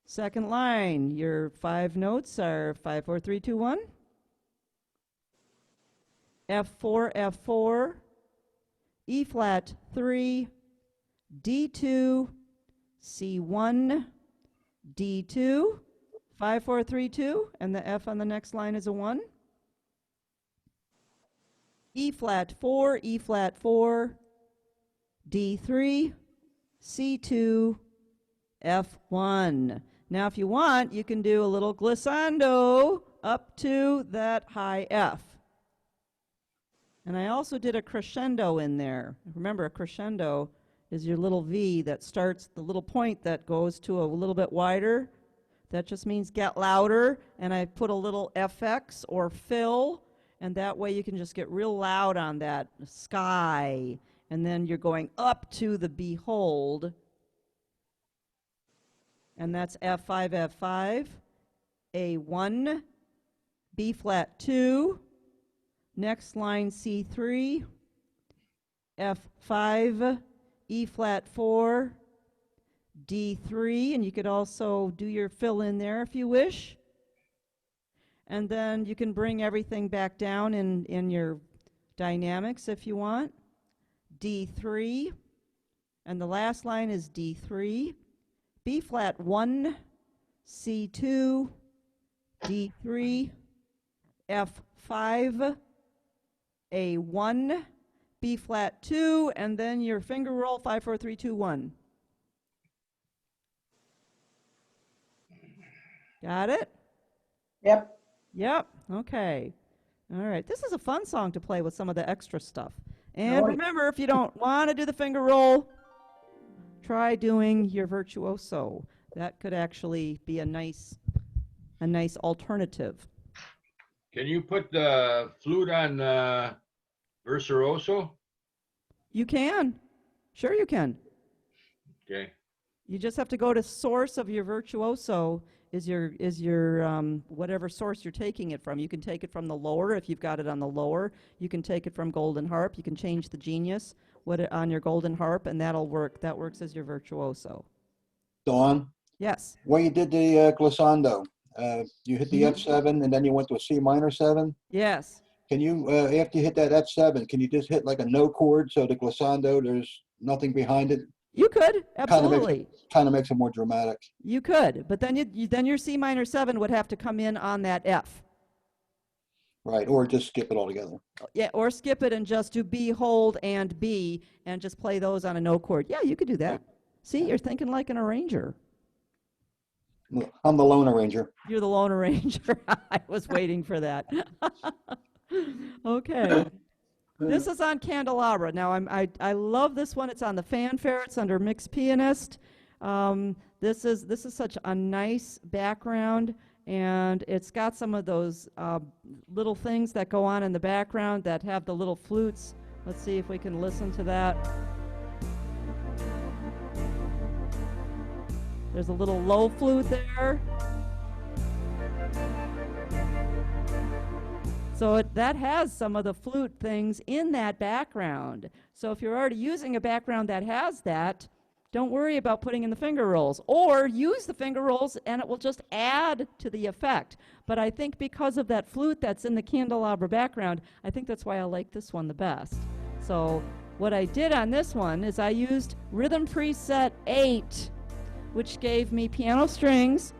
[SPEAKER 1] Second line, your 5 notes are 5, 4, 3, 2, 1. F4, F4, E flat 3, D2, C1, D2, 5, 4, 3, 2, and the F on the next line is a 1. E flat 4, E flat 4, D3, C2, F1. Now if you want, you can do a little glissando up to that high F. And I also did a crescendo in there. Remember, a crescendo is your little V that starts, the little point that goes to a little bit wider. That just means get louder. And I put a little FX or fill, and that way you can just get real loud on that sky. And then you're going up to the behold. And that's F5, F5, A1, B flat 2, next line C3, F5, E flat 4, D3, and you could also do your fill in there if you wish. And then you can bring everything back down in your dynamics if you want. D3, and the last line is D3, B flat 1, C2, D3, F5, A1, B flat 2, and then your finger roll 5, 4, 3, 2, 1. Got it?
[SPEAKER 6] Yep.
[SPEAKER 1] Yep. Okay. All right. This is a fun song to play with some of the extra stuff. And remember, if you don't want to do the finger roll, try doing your virtuoso. That could actually be a nice alternative.
[SPEAKER 2] Can you put the flute on virtuoso?
[SPEAKER 1] You can. Sure you can.
[SPEAKER 2] Okay.
[SPEAKER 1] You just have to go to source of your virtuoso is your whatever source you're taking it from. You can take it from the lower if you've got it on the lower. You can take it from Golden Harp. You can change the genius on your Golden Harp, and that'll work. That works as your virtuoso.
[SPEAKER 5] Dawn,
[SPEAKER 1] Yes.
[SPEAKER 5] when you did the glissando, you hit the
[SPEAKER 1] Mhm.
[SPEAKER 5] F7 and then you went to a C minor 7.
[SPEAKER 1] Yes.
[SPEAKER 5] Can you, after you hit that F7, can you just hit like a no chord so the glissando, there's nothing behind it?
[SPEAKER 1] You could, absolutely.
[SPEAKER 5] Kind of makes it more dramatic.
[SPEAKER 1] You could, but then then your C minor 7 would have to come in on that F.
[SPEAKER 5] Right, or just skip it altogether.
[SPEAKER 1] Yeah, or skip it and just do B, hold, and B, and just play those on a no chord. Yeah, you could do that. See, you're thinking like an arranger.
[SPEAKER 5] I'm the Lone Ranger.
[SPEAKER 1] You're the Lone Ranger. I was waiting for that. Okay. This is on candelabra. Now, I love this one. It's on the fanfare. It's under mixed pianist. This is such a nice background, and it's got some of those little things that go on in the background that have the little flutes. Let's see if we can listen to that. There's a little low flute there. So that has some of the flute things in that background. So if you're already using a background that has that, don't worry about putting in the finger rolls, or use the finger rolls and it will just add to the effect. But I think because of that flute that's in the candelabra background, I think that's why I like this one the best. So what I did on this one is I used Rhythm Preset 8, which gave me piano strings.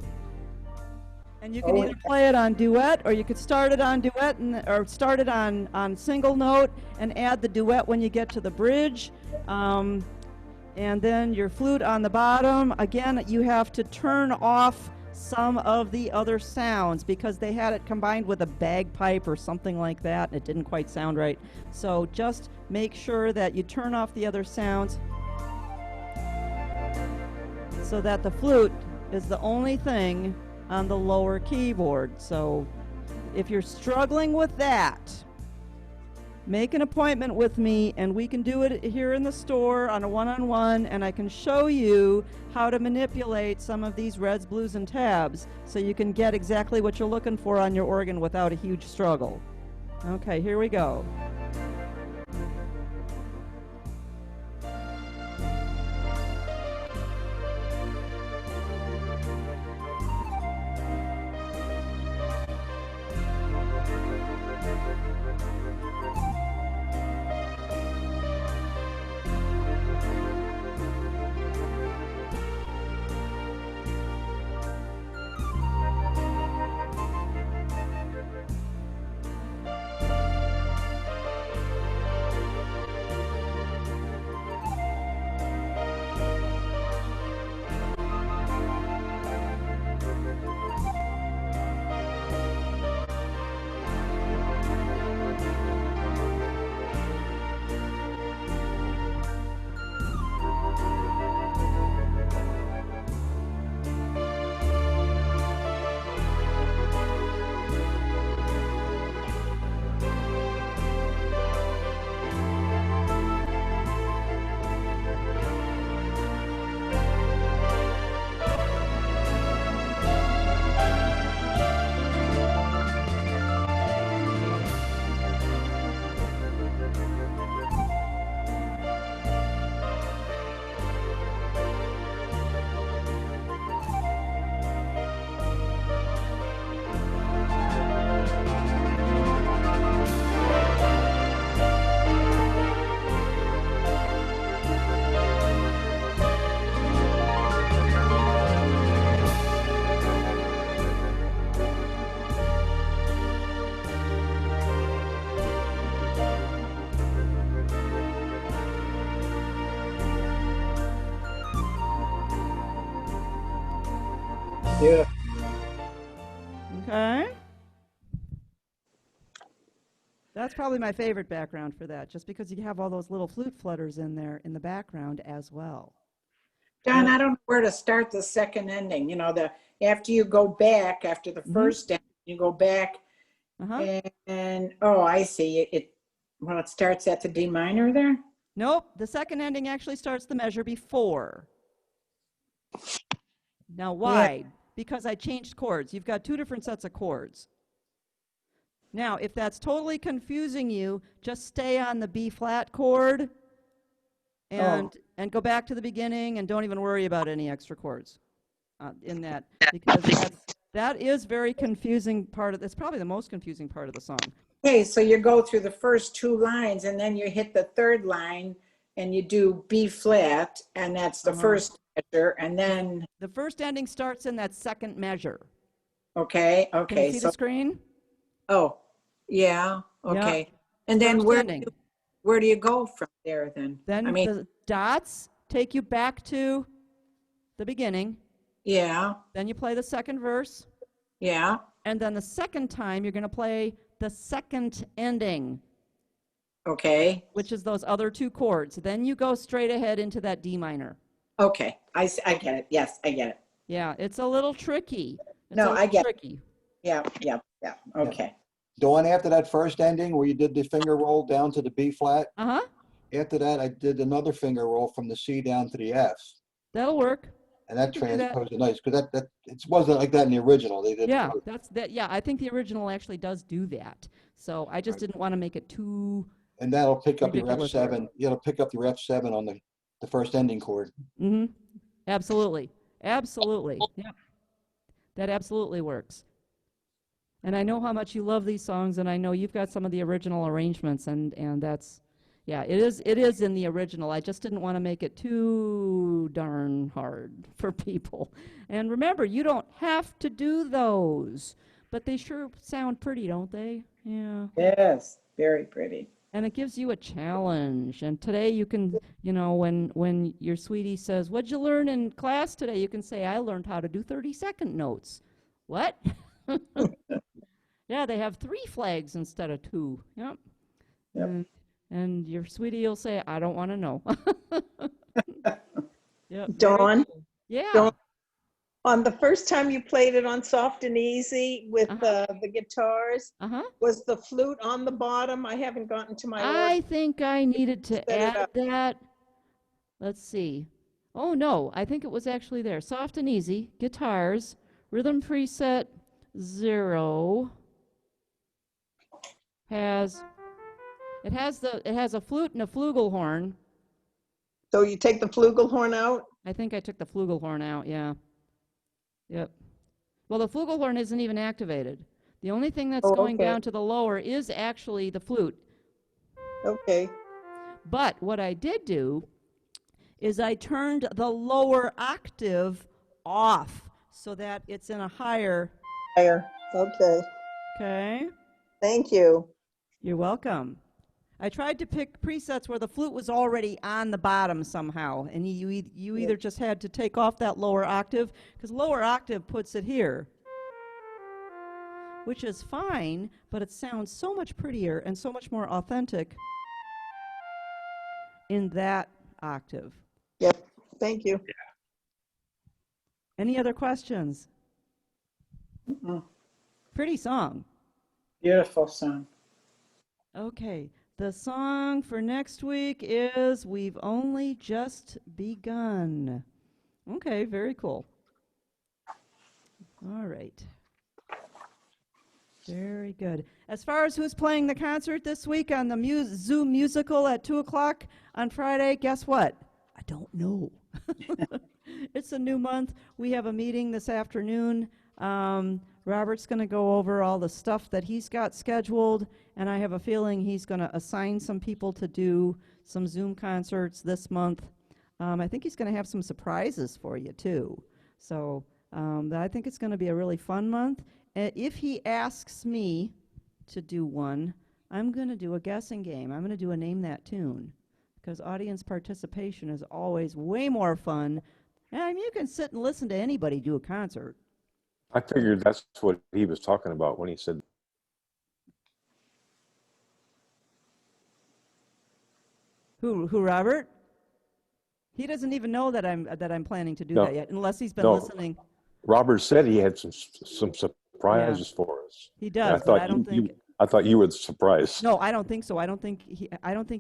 [SPEAKER 1] And you can either play it on duet, or you could start it on duet or start it on single note and add the duet when you get to the bridge. And then your flute on the bottom. Again, you have to turn off some of the other sounds because they had it combined with a bagpipe or something like that, and it didn't quite sound right. So just make sure that you turn off the other sounds so that the flute is the only thing on the lower keyboard. So if you're struggling with that, make an appointment with me and we can do it here in the store on a one-on-one, and I can show you how to manipulate some of these reds, blues, and tabs so you can get exactly what you're looking for on your organ without a huge struggle. Okay, here we go.
[SPEAKER 4] Yeah.
[SPEAKER 1] Okay. That's probably my favorite background for that, just because you have all those little flute flutters in there in the background as well.
[SPEAKER 6] Don, I don't know where to start the second ending. You know, after you go back, after the first ending, you go back and oh, I see. It starts at the D minor there?
[SPEAKER 1] Nope, the second ending actually starts the measure before. Now why? Because I changed chords. You've got two different sets of chords. Now, if that's totally confusing you, just stay on the B flat chord and go back to the beginning and don't even worry about any extra chords in that, because that is very confusing part of, it's probably the most confusing part of the song.
[SPEAKER 6] Okay, so you go through the first two lines and then you hit the third line and you do B flat, and that's the first measure, and then
[SPEAKER 1] the first ending starts in that second measure.
[SPEAKER 6] Okay.
[SPEAKER 1] Can you see the screen?
[SPEAKER 6] Oh, yeah. Okay.
[SPEAKER 1] Yeah.
[SPEAKER 6] And then
[SPEAKER 1] First
[SPEAKER 6] where do you go from there then?
[SPEAKER 1] Then
[SPEAKER 6] I mean,
[SPEAKER 1] the dots take you back to the beginning.
[SPEAKER 6] Yeah,
[SPEAKER 1] Then you play the second verse.
[SPEAKER 6] yeah,
[SPEAKER 1] And then the second time, you're going to play the second ending,
[SPEAKER 6] okay,
[SPEAKER 1] which is those other two chords. Then you go straight ahead into that D minor.
[SPEAKER 6] okay. I get it. Yes, I get it.
[SPEAKER 1] Yeah, it's a little tricky. It's
[SPEAKER 6] No,
[SPEAKER 1] a
[SPEAKER 6] I
[SPEAKER 1] little
[SPEAKER 6] get it.
[SPEAKER 1] tricky.
[SPEAKER 6] Yeah, yeah, yeah. Okay.
[SPEAKER 5] Dawn, after that first ending where you did the finger roll down to the B flat,
[SPEAKER 1] Uh-huh.
[SPEAKER 5] after that, I did another finger roll from the C down to the F.
[SPEAKER 1] That'll work.
[SPEAKER 5] And that
[SPEAKER 1] You can do that.
[SPEAKER 5] transposed it nice, because that it wasn't like that in the original. They did.
[SPEAKER 1] Yeah, yeah, I think the original actually does do that. So I just
[SPEAKER 5] Right.
[SPEAKER 1] didn't want to make it too
[SPEAKER 5] And that'll pick up your
[SPEAKER 1] ridiculous.
[SPEAKER 5] F7. It'll pick up your F7 on the first ending chord.
[SPEAKER 1] Mm-hmm. Absolutely. Absolutely. Yep. That absolutely works. And I know how much you love these songs, and I know you've got some of the original arrangements, and that's, yeah, it is in the original. I just didn't want to make it too darn hard for people. And remember, you don't have to do those, but they sure sound pretty, don't they? Yeah.
[SPEAKER 6] Yes, very pretty.
[SPEAKER 1] And it gives you a challenge. And today you can, when your sweetie says, "What'd you learn in class today?" You can say, "I learned how to do 30-second notes." What? Yeah, they have 3 flags instead of 2. Yep.
[SPEAKER 6] Yep.
[SPEAKER 1] And your sweetie will say, "I don't want to know." Yep.
[SPEAKER 8] Dawn,
[SPEAKER 1] Yeah.
[SPEAKER 8] Dawn, on the first time you played it on Soft and Easy with the guitars,
[SPEAKER 1] Uh-huh.
[SPEAKER 8] was the flute on the bottom? I haven't gotten to my
[SPEAKER 1] I
[SPEAKER 8] org.
[SPEAKER 1] think I needed to
[SPEAKER 8] Set it
[SPEAKER 1] add
[SPEAKER 8] up.
[SPEAKER 1] that. Let's see. Oh, no, I think it was actually there. Soft and Easy, guitars, rhythm preset 0 it has a flute and a flugelhorn.
[SPEAKER 8] So you take the flugelhorn out?
[SPEAKER 1] I think I took the flugelhorn out, yeah. Yep. Well, the flugelhorn isn't even activated. The only thing that's
[SPEAKER 8] Oh,
[SPEAKER 1] going
[SPEAKER 8] okay.
[SPEAKER 1] down to the lower is actually the flute.
[SPEAKER 8] Okay.
[SPEAKER 1] But what I did do is I turned the lower octave off so that it's in a higher.
[SPEAKER 8] Higher. Okay.
[SPEAKER 1] Okay.
[SPEAKER 8] Thank you.
[SPEAKER 1] You're welcome. I tried to pick presets where the flute was already on the bottom somehow, and you either just had to take off that lower octave, because lower octave puts it here, which is fine, but it sounds so much prettier and so much more authentic in that octave.
[SPEAKER 8] Yep. Thank you.
[SPEAKER 1] Any other questions?
[SPEAKER 6] Mm-mm.
[SPEAKER 1] Pretty song.
[SPEAKER 6] Beautiful song.
[SPEAKER 1] Okay, the song for next week is "We've Only Just Begun." Okay, very cool. All right. Very good. As far as who's playing the concert this week on the Zoom musical at 2 o'clock on Friday, guess what? I don't know. It's a new month. We have a meeting this afternoon. Robert's going to go over all the stuff that he's got scheduled, and I have a feeling he's going to assign some people to do some Zoom concerts this month. I think he's going to have some surprises for you, too. So I think it's going to be a really fun month. If he asks me to do one, I'm going to do a guessing game. I'm going to do a Name That Tune, because audience participation is always way more fun. And I mean, you can sit and listen to anybody do a concert.
[SPEAKER 9] I figured that's what he was talking about when he said.
[SPEAKER 1] Who, Robert? He doesn't even know that I'm planning to do
[SPEAKER 9] No.
[SPEAKER 1] that yet, unless he's been
[SPEAKER 9] No.
[SPEAKER 1] listening.
[SPEAKER 9] Robert said he had some surprises for us.
[SPEAKER 1] He
[SPEAKER 9] And
[SPEAKER 1] does, but I don't think.
[SPEAKER 9] I thought you were surprised.
[SPEAKER 1] No, I don't think so. I don't think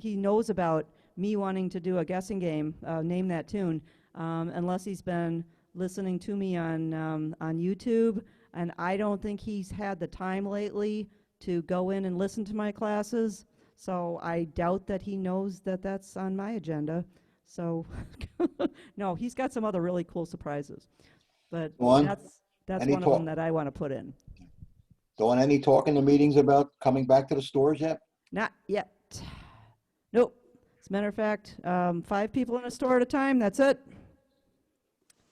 [SPEAKER 1] he knows about me wanting to do a guessing game, Name That Tune, unless he's been listening to me on YouTube. And I don't think he's had the time lately to go in and listen to my classes. So I doubt that he knows that that's on my agenda. So no, he's got some other really cool surprises. But that's
[SPEAKER 5] Any
[SPEAKER 1] one of them that I want to put in.
[SPEAKER 5] Dawn, any talk in the meetings about coming back to the stores yet?
[SPEAKER 1] Not yet. Nope. As a matter of fact, 5 people in a store at a time. That's it.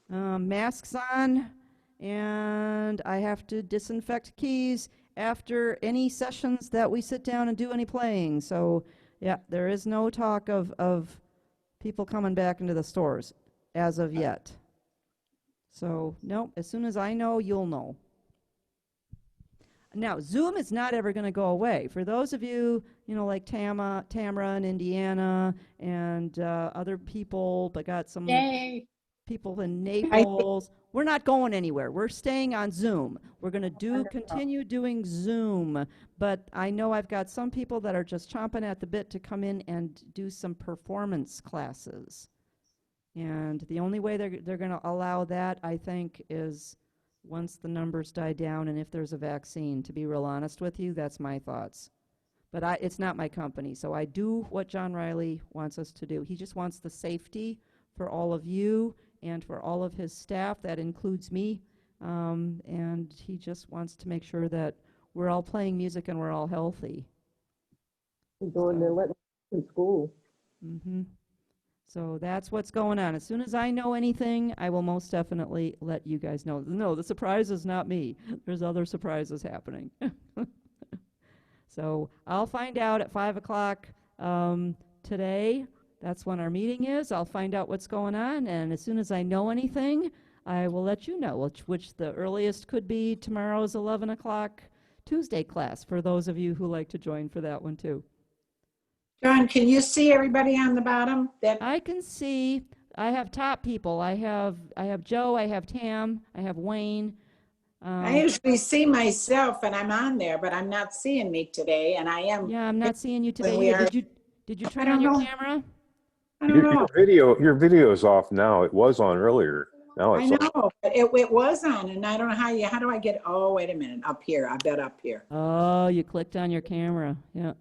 [SPEAKER 1] Masks on, and I have to disinfect keys after any sessions that we sit down and do any playing. So, yeah, there is no talk of people coming back into the stores as of yet. So, no, as soon as I know, you'll know. Now, Zoom is not ever going to go away. For those of you, like Tamara in Indiana and other people, but got some people in Naples, we're not going anywhere. We're staying on Zoom. We're going to continue doing Zoom. But I know I've got some people that are just chomping at the bit to come in and do some performance classes. And the only way they're going to allow that, I think, is once the numbers die down and if there's a vaccine. To be real honest with you, that's my thoughts. But it's not my company, so I do what John Riley wants us to do. He just wants the safety for all of you and for all of his staff. That includes me. And he just wants to make sure that we're all playing music and we're all healthy.
[SPEAKER 10] Going to let in school.
[SPEAKER 1] Mm-hmm. So that's what's going on. As soon as I know anything, I will most definitely let you guys know. No, the surprise is not me. There's other surprises happening. So I'll find out at 5 o'clock today. That's when our meeting is. I'll find out what's going on. And as soon as I know anything, I will let you know, which the earliest could be tomorrow's 11 o'clock Tuesday class for those of you who like to join for that one too.
[SPEAKER 6] John, can you see everybody on the bottom?
[SPEAKER 1] I can see. I have top people. I have Joe. I have Tam. I have Wayne.
[SPEAKER 6] I usually see myself, and I'm on there, but I'm not seeing me today, and I am.
[SPEAKER 1] Yeah, I'm not seeing you today either. Did you turn on your camera?
[SPEAKER 6] I don't know.
[SPEAKER 9] Your video is off now. It was on earlier. Now
[SPEAKER 6] I
[SPEAKER 9] it's
[SPEAKER 6] know, but it was on, and I don't know how do I get? Oh, wait a minute, up here. I bet up here.
[SPEAKER 1] Oh, you clicked on your camera. Yeah.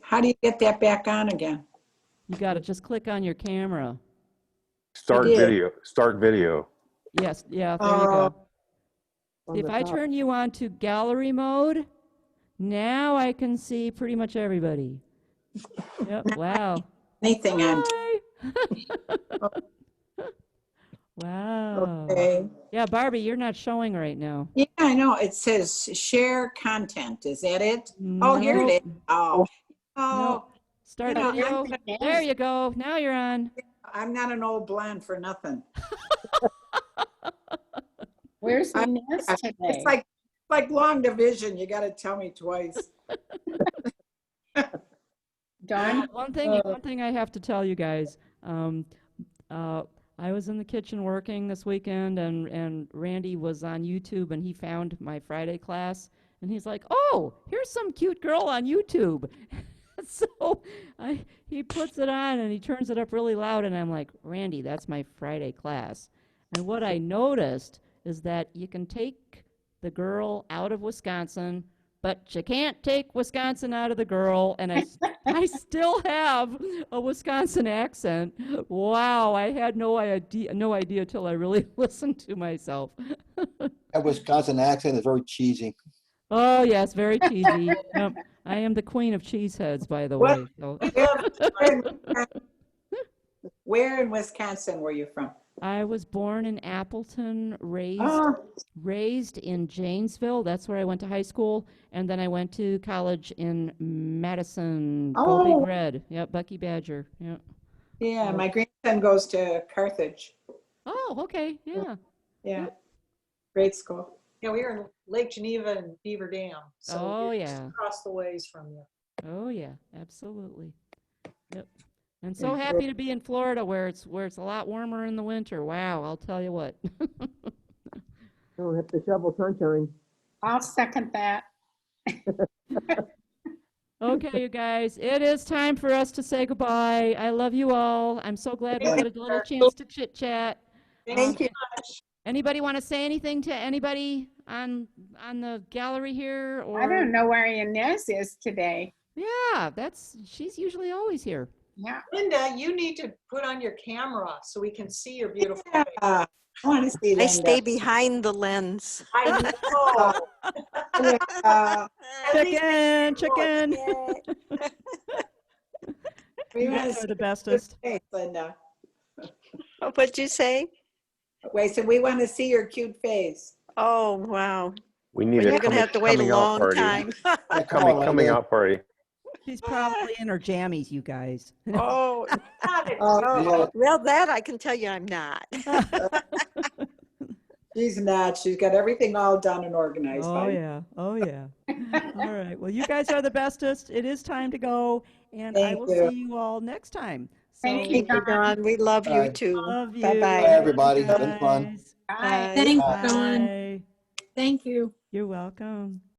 [SPEAKER 6] How do you get that back on again?
[SPEAKER 1] You got to just click on your camera.
[SPEAKER 9] Start video. Start video.
[SPEAKER 1] Yes. Yeah. There you go. See, if I turn you on to gallery mode, now I can see pretty much everybody. Yep. Wow.
[SPEAKER 6] Anything on?
[SPEAKER 1] Wow.
[SPEAKER 6] Okay.
[SPEAKER 1] Yeah, Barbie, you're not showing right now.
[SPEAKER 6] Yeah, I know. It says share content. Is that it? Oh, here it is. Oh.
[SPEAKER 1] No. Start video. There you go. Now you're on.
[SPEAKER 6] I'm not an old blonde for nothing.
[SPEAKER 11] Where's Inez today?
[SPEAKER 6] It's like long division. You got to tell me twice.
[SPEAKER 11] Dawn?
[SPEAKER 1] One thing I have to tell you guys. I was in the kitchen working this weekend, and Randy was on YouTube, and he found my Friday class, and he's like, "Oh, here's some cute girl on YouTube." So he puts it on, and he turns it up really loud, and I'm like, "Randy, that's my Friday class." And what I noticed is that you can take the girl out of Wisconsin, but you can't take Wisconsin out of the girl, and I still have a Wisconsin accent. Wow, I had no idea till I really listened to myself.
[SPEAKER 5] That Wisconsin accent is very cheesy.
[SPEAKER 1] Oh yes, very cheesy. Yep. I am the queen of cheeseheads, by the way. So.
[SPEAKER 6] Where in Wisconsin were you from?
[SPEAKER 1] I was born in Appleton, raised in Janesville. That's where I went to high school, and then I went to college in Madison. Go Big Red. Yep, Bucky Badger. Yep.
[SPEAKER 6] Yeah, my grandson goes to Carthage.
[SPEAKER 1] Oh, okay. Yeah.
[SPEAKER 6] Yeah. Yep. Great school.
[SPEAKER 10] Yeah, we were in Lake Geneva and Beaver Dam. So
[SPEAKER 1] yeah.
[SPEAKER 10] Across the ways from you.
[SPEAKER 1] Oh yeah, absolutely. Yep. And so happy to be in Florida where it's a lot warmer in the winter. Wow, I'll tell you what.
[SPEAKER 10] Don't have to shovel sunshine.
[SPEAKER 11] I'll second that.
[SPEAKER 1] Okay, you guys, it is time for us to say goodbye. I love you all. I'm so glad we got a little chance to chit chat.
[SPEAKER 8] Thank you much.
[SPEAKER 1] Anybody want to say anything to anybody on the gallery here? Or
[SPEAKER 11] I don't know where Inez is today.
[SPEAKER 1] Yeah, she's usually always here.
[SPEAKER 11] Yeah.
[SPEAKER 10] Linda, you need to put on your camera so we can see your beautiful face.
[SPEAKER 6] I want to see Linda.
[SPEAKER 8] I stay behind the lens.
[SPEAKER 10] I know.
[SPEAKER 1] Chicken.
[SPEAKER 6] We want to
[SPEAKER 1] are
[SPEAKER 6] see
[SPEAKER 1] the bestest.
[SPEAKER 6] your face, Linda.
[SPEAKER 8] What'd you say?
[SPEAKER 6] Wait, so we want to see your cute face.
[SPEAKER 8] Oh, wow.
[SPEAKER 9] We need
[SPEAKER 8] Well,
[SPEAKER 9] a
[SPEAKER 8] you're going to have to wait a
[SPEAKER 9] coming out
[SPEAKER 8] long
[SPEAKER 9] party.
[SPEAKER 8] time.
[SPEAKER 9] Coming out party.
[SPEAKER 1] She's probably in her jammies, you guys.
[SPEAKER 8] Oh,
[SPEAKER 6] Oh,
[SPEAKER 8] well, that I can tell you I'm not.
[SPEAKER 6] She's not. She's got everything all done and organized.
[SPEAKER 1] Oh,
[SPEAKER 6] by
[SPEAKER 1] yeah. Oh, yeah. All right. Well, you guys are the bestest. It is time to go, and I
[SPEAKER 6] Thank
[SPEAKER 1] will
[SPEAKER 6] you.
[SPEAKER 1] see you all next time.
[SPEAKER 11] Thank
[SPEAKER 1] So,
[SPEAKER 11] you,
[SPEAKER 8] Thank you, Dawn. We love
[SPEAKER 5] All
[SPEAKER 8] you
[SPEAKER 5] right.
[SPEAKER 8] too.
[SPEAKER 1] love you.
[SPEAKER 8] Bye-bye.
[SPEAKER 5] Bye, everybody.
[SPEAKER 1] Bye,
[SPEAKER 5] Been fun.
[SPEAKER 1] guys.
[SPEAKER 11] Bye.
[SPEAKER 8] Bye.
[SPEAKER 12] Thanks,
[SPEAKER 5] Bye.
[SPEAKER 12] Dawn.
[SPEAKER 1] Bye.
[SPEAKER 12] Thank you.
[SPEAKER 1] You're welcome.